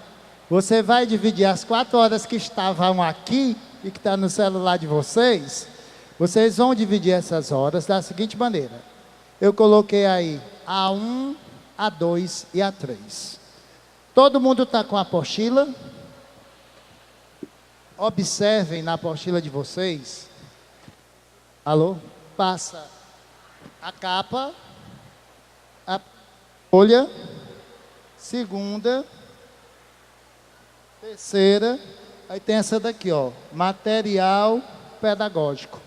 você vai dividir as 4 horas que estavam aqui e que está no celular de vocês. Vocês vão dividir essas horas da seguinte maneira. Eu coloquei aí A1, A2 e A3. Todo mundo está com a apostila? Observem na apostila de vocês. Alô? Passa a capa, a folha, segunda, terceira, aí tem essa daqui, ó, material pedagógico.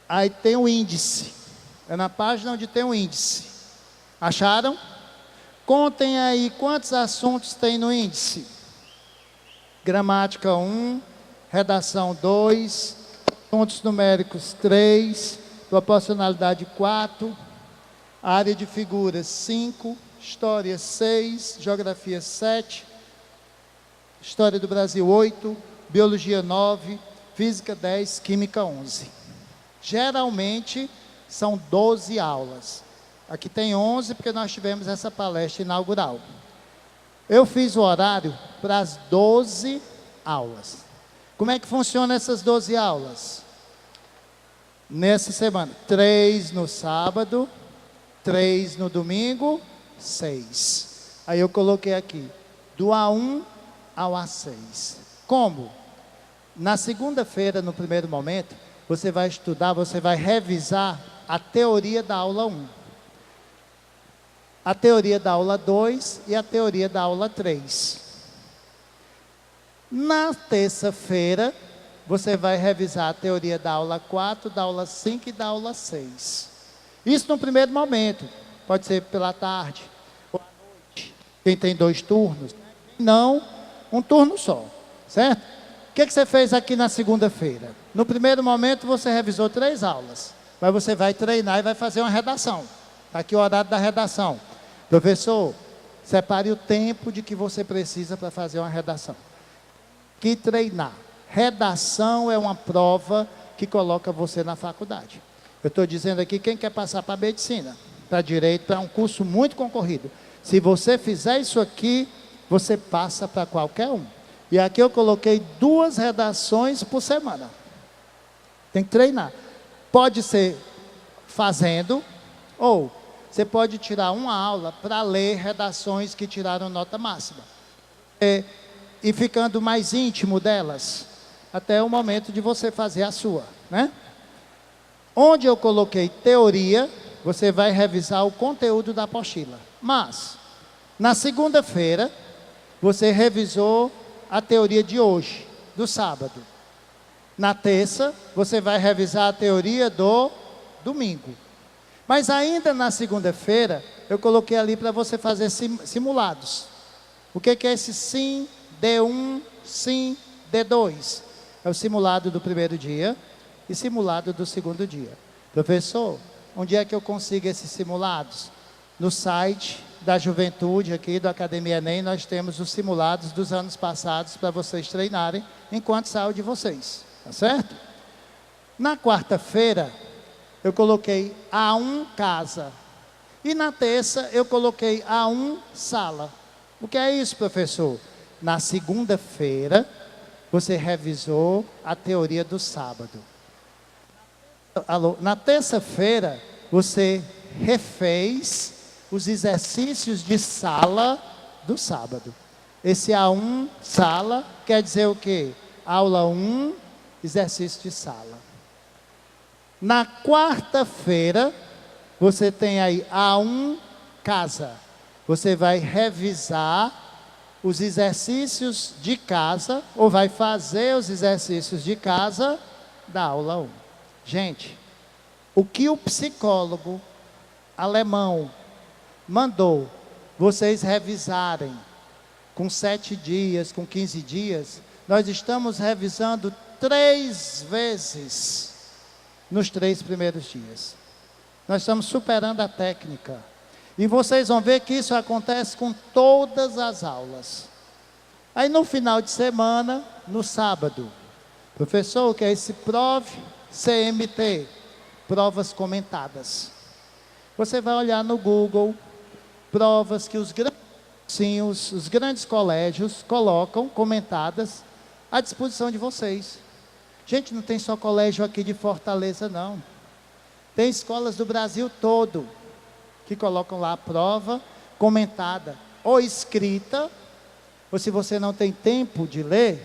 Aí tem o índice, é na página onde tem o índice. Acharam? Contem aí quantos assuntos tem no índice. Gramática 1, redação 2, pontos numéricos 3, proporcionalidade 4, área de figuras 5, história 6, geografia 7, história do Brasil 8, biologia 9, física 10, química 11. Geralmente são 12 aulas. Aqui tem 11 porque nós tivemos essa palestra inaugural. Eu fiz o horário para as 12 aulas. Como é que funciona essas 12 aulas? Nessa semana, 3 no sábado, 3 no domingo, 6. Aí eu coloquei aqui, do A1 ao A6. Como? Na segunda-feira, no primeiro momento, você vai estudar, você vai revisar a teoria da aula 1. A teoria da aula 2 e a teoria da aula 3. Na terça-feira, você vai revisar a teoria da aula 4, da aula 5 e da aula 6. Isso no primeiro momento. Pode ser pela tarde ou à noite. Quem tem 2 turnos. Não, um turno só. Certo? O que você fez aqui na segunda-feira? No primeiro momento você revisou 3 aulas. Mas você vai treinar e vai fazer uma redação. Está aqui o horário da redação. Professor, separe o tempo de que você precisa para fazer uma redação. Que treinar. Redação é uma prova que coloca você na faculdade. Eu estou dizendo aqui, quem quer passar para medicina, para direito, é um curso muito concorrido. Se você fizer isso aqui, você passa para qualquer um. E aqui eu coloquei 2 redações por semana. Tem que treinar. Pode ser fazendo, ou você pode tirar uma aula para ler redações que tiraram nota máxima. E ficando mais íntimo delas, até o momento de você fazer a sua, né? Onde eu coloquei teoria, você vai revisar o conteúdo da apostila. Mas, na segunda-feira, você revisou a teoria de hoje, do sábado. Na terça, você vai revisar a teoria do domingo. Mas ainda na segunda-feira, eu coloquei ali para você fazer simulados. O que é esse SIM D1, SIM D2? É o simulado do primeiro dia e simulado do segundo dia. Professor, onde é que eu consigo esses simulados? No site da Juventude, aqui do Academia Enem, nós temos os simulados dos anos passados para vocês treinarem enquanto saio de vocês. Tá certo? Na quarta-feira, eu coloquei A1 casa. E na terça, eu coloquei A1 sala. O que é isso, professor? Na segunda-feira, você revisou a teoria do sábado. Na terça-feira, você refez os exercícios de sala do sábado. Esse A1 sala quer dizer o quê? Aula 1, exercício de sala. Na quarta-feira, você tem aí A1 casa. Você vai revisar os exercícios de casa, ou vai fazer os exercícios de casa da aula 1. Gente, o que o psicólogo alemão mandou vocês revisarem com 7 dias, com 15 dias, nós estamos revisando 3 vezes nos 3 primeiros dias. Nós estamos superando a técnica. E vocês vão ver que isso acontece com todas as aulas. Aí no final de semana, no sábado, professor, o que é esse PROV CMT? Provas comentadas. Você vai olhar no Google, provas que os grandes colégios colocam, comentadas, à disposição de vocês. Gente, não tem só colégio aqui de Fortaleza, não. Tem escolas do Brasil todo, que colocam lá a prova comentada, ou escrita, ou se você não tem tempo de ler,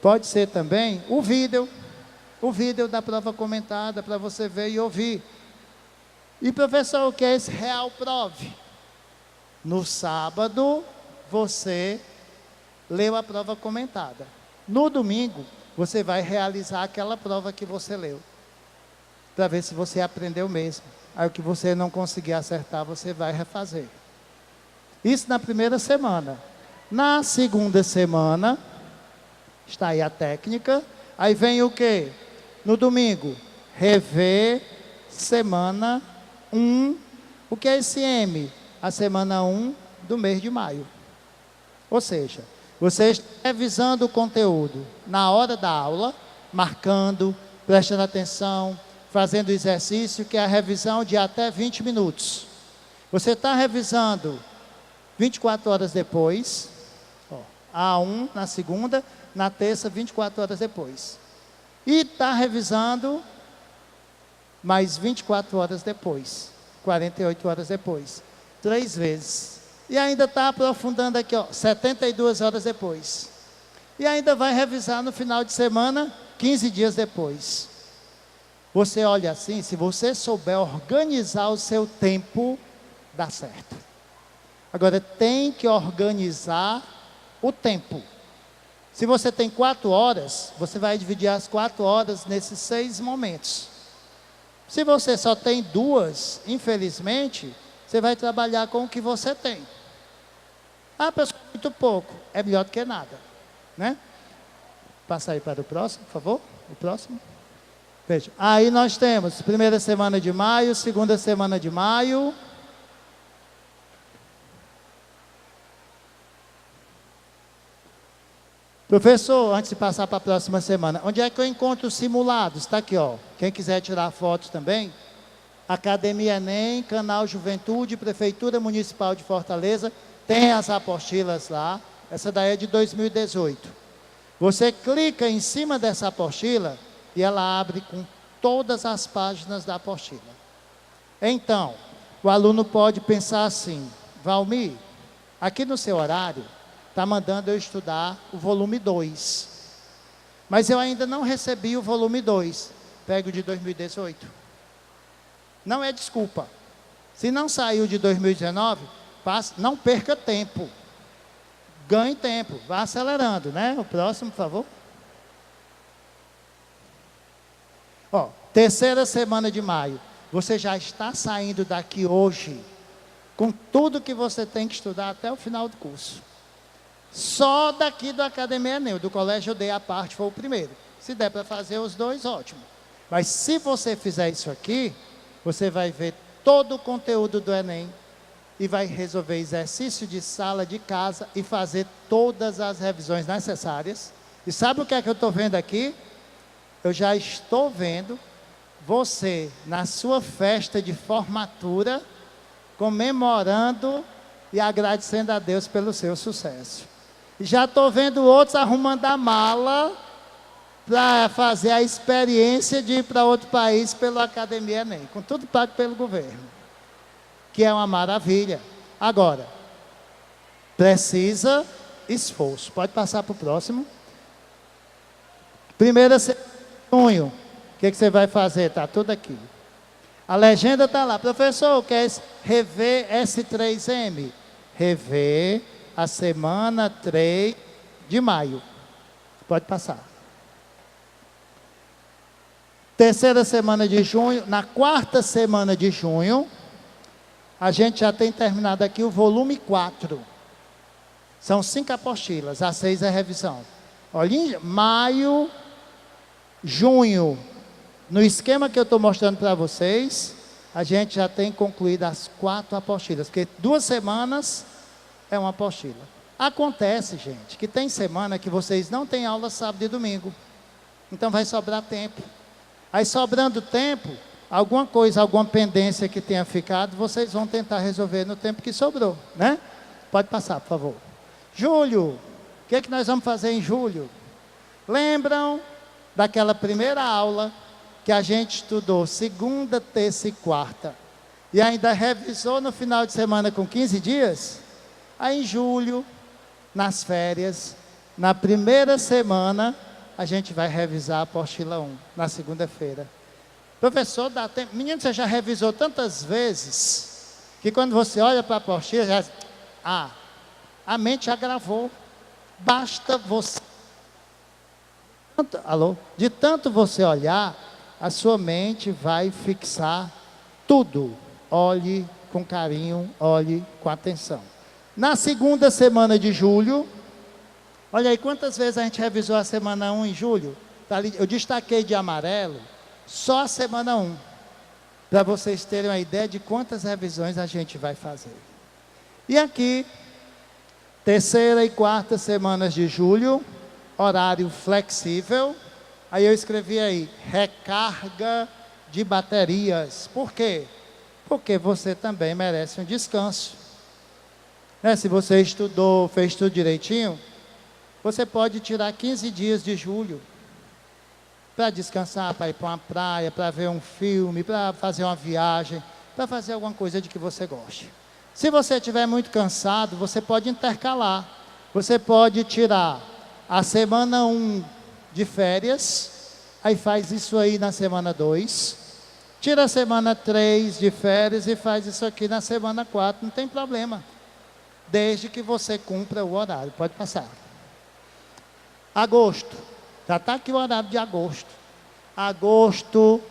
pode ser também o vídeo da prova comentada, para você ver e ouvir. E professor, o que é esse Real Prov? No sábado, você leu a prova comentada. No domingo, você vai realizar aquela prova que você leu, para ver se você aprendeu mesmo. Aí o que você não conseguir acertar, você vai refazer. Isso na primeira semana. Na segunda semana, está aí a técnica. Aí vem o quê? No domingo, rever semana 1. O que é esse M? A semana 1 do mês de maio. Ou seja, você está revisando o conteúdo na hora da aula, marcando, prestando atenção, fazendo exercício, que é a revisão de até 20 minutos. Você está revisando 24 horas depois, A1 na segunda, na terça, 24 horas depois. E está revisando mais 24 horas depois, 48 horas depois. 3 vezes. E ainda está aprofundando aqui, 72 horas depois. E ainda vai revisar no final de semana, 15 dias depois. Você olha assim, se você souber organizar o seu tempo, dá certo. Agora, tem que organizar o tempo. Se você tem 4 horas, você vai dividir as 4 horas nesses 6 momentos. Se você só tem 2, infelizmente, você vai trabalhar com o que você tem. Ah, pessoal, muito pouco. É melhor do que nada, né? Passa aí para o próximo, por favor. O próximo. Veja, aí nós temos primeira semana de maio, segunda semana de maio. Professor, antes de passar para a próxima semana, onde é que eu encontro os simulados? Está aqui, ó. Quem quiser tirar fotos também. Academia Enem, Canal Juventude, Prefeitura Municipal de Fortaleza, tem as apostilas lá. Essa daí é de 2018. Você clica em cima dessa apostila e ela abre com todas as páginas da apostila. Então, o aluno pode pensar assim: Valmir, aqui no seu horário, está mandando eu estudar o volume 2. Mas eu ainda não recebi o volume 2. Pego de 2018. Não é desculpa. Se não saiu de 2019, não perca tempo. Ganhe tempo. Vá acelerando, né? O próximo, por favor. Ó, terceira semana de maio. Você já está saindo daqui hoje com tudo que você tem que estudar até o final do curso. Só daqui do Academia Enem, do Colégio Dei a parte foi o primeiro. Se der para fazer os 2, ótimo. Mas se você fizer isso aqui, você vai ver todo o conteúdo do Enem e vai resolver exercício de sala, de casa e fazer todas as revisões necessárias. E sabe o que é que eu estou vendo aqui? Eu já estou vendo você na sua festa de formatura comemorando e agradecendo a Deus pelo seu sucesso. E já estou vendo outros arrumando a mala para fazer a experiência de ir para outro país pela Academia Enem, com tudo pago pelo governo, que é uma maravilha. Agora, precisa esforço. Pode passar para o próximo. Primeira semana de junho, o que você vai fazer? Está tudo aqui. A legenda está lá. Professor, quer rever S3M? Rever a semana 3 de maio. Pode passar. Terceira semana de junho, na quarta semana de junho, a gente já tem terminado aqui o volume 4. São 5 apostilas, a 6 é revisão. Olha, maio, junho, no esquema que eu estou mostrando para vocês, a gente já tem concluído as 4 apostilas, porque 2 semanas é uma apostila. Acontece, gente, que tem semana que vocês não têm aula sábado e domingo. Então vai sobrar tempo. Aí sobrando tempo, alguma coisa, alguma pendência que tenha ficado, vocês vão tentar resolver no tempo que sobrou, né? Pode passar, por favor. Julho, o que é que nós vamos fazer em julho? Lembram daquela primeira aula que a gente estudou segunda, terça e quarta, e ainda revisou no final de semana com 15 dias? Aí em julho, nas férias, na primeira semana, a gente vai revisar a apostila 1, na segunda-feira. Professor, dá tempo. Menino, você já revisou tantas vezes, que quando você olha para a apostila, já... a mente já gravou. Basta você... De tanto você olhar, a sua mente vai fixar tudo. Olhe com carinho, olhe com atenção. Na segunda semana de julho, olha aí quantas vezes a gente revisou a semana 1 em julho. Tá ali, eu destaquei de amarelo só a semana 1, para vocês terem uma ideia de quantas revisões a gente vai fazer. E aqui, terceira e quarta semanas de julho, horário flexível. Aí eu escrevi aí, recarga de baterias. Por quê? Porque você também merece um descanso. Né? Se você estudou, fez tudo direitinho, você pode tirar 15 dias de julho para descansar, para ir para uma praia, para ver um filme, para fazer uma viagem, para fazer alguma coisa de que você goste. Se você estiver muito cansado, você pode intercalar. Você pode tirar a semana 1 de férias, aí faz isso aí na semana 2, tira a semana 3 de férias e faz isso aqui na semana 4, não tem problema, desde que você cumpra o horário. Pode passar. Agosto, já está aqui o horário de agosto. Agosto,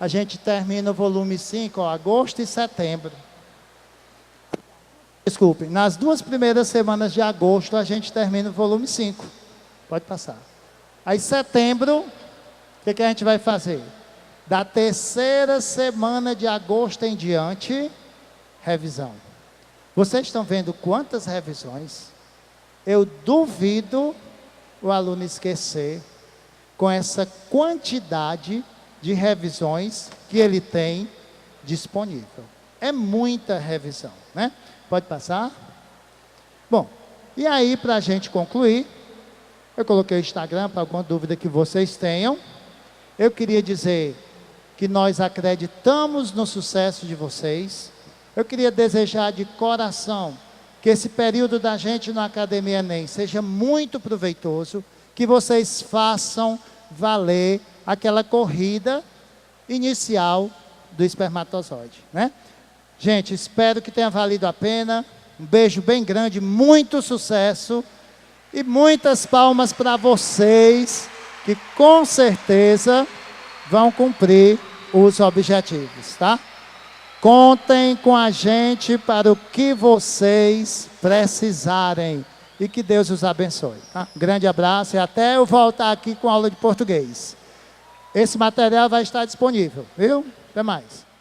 a gente termina o volume 5, ó, agosto e setembro. Desculpe, nas 2 primeiras semanas de agosto a gente termina o volume 5. Pode passar. Aí setembro, o que a gente vai fazer? Da 3ª semana de agosto em diante, revisão. Vocês estão vendo quantas revisões? Eu duvido o aluno esquecer com essa quantidade de revisões que ele tem disponível. É muita revisão, né? Pode passar? Bom, e aí para a gente concluir, eu coloquei o Instagram para alguma dúvida que vocês tenham. Eu queria dizer que nós acreditamos no sucesso de vocês. Eu queria desejar de coração que esse período da gente na Academia Enem seja muito proveitoso, que vocês façam valer aquela corrida inicial do espermatozoide, né? Gente, espero que tenha valido a pena. Um beijo bem grande, muito sucesso e muitas palmas para vocês, que com certeza vão cumprir os objetivos, tá? Contem com a gente para o que vocês precisarem e que Deus os abençoe, tá? Um grande abraço e até eu voltar aqui com a aula de português. Esse material vai estar disponível, viu? Até mais.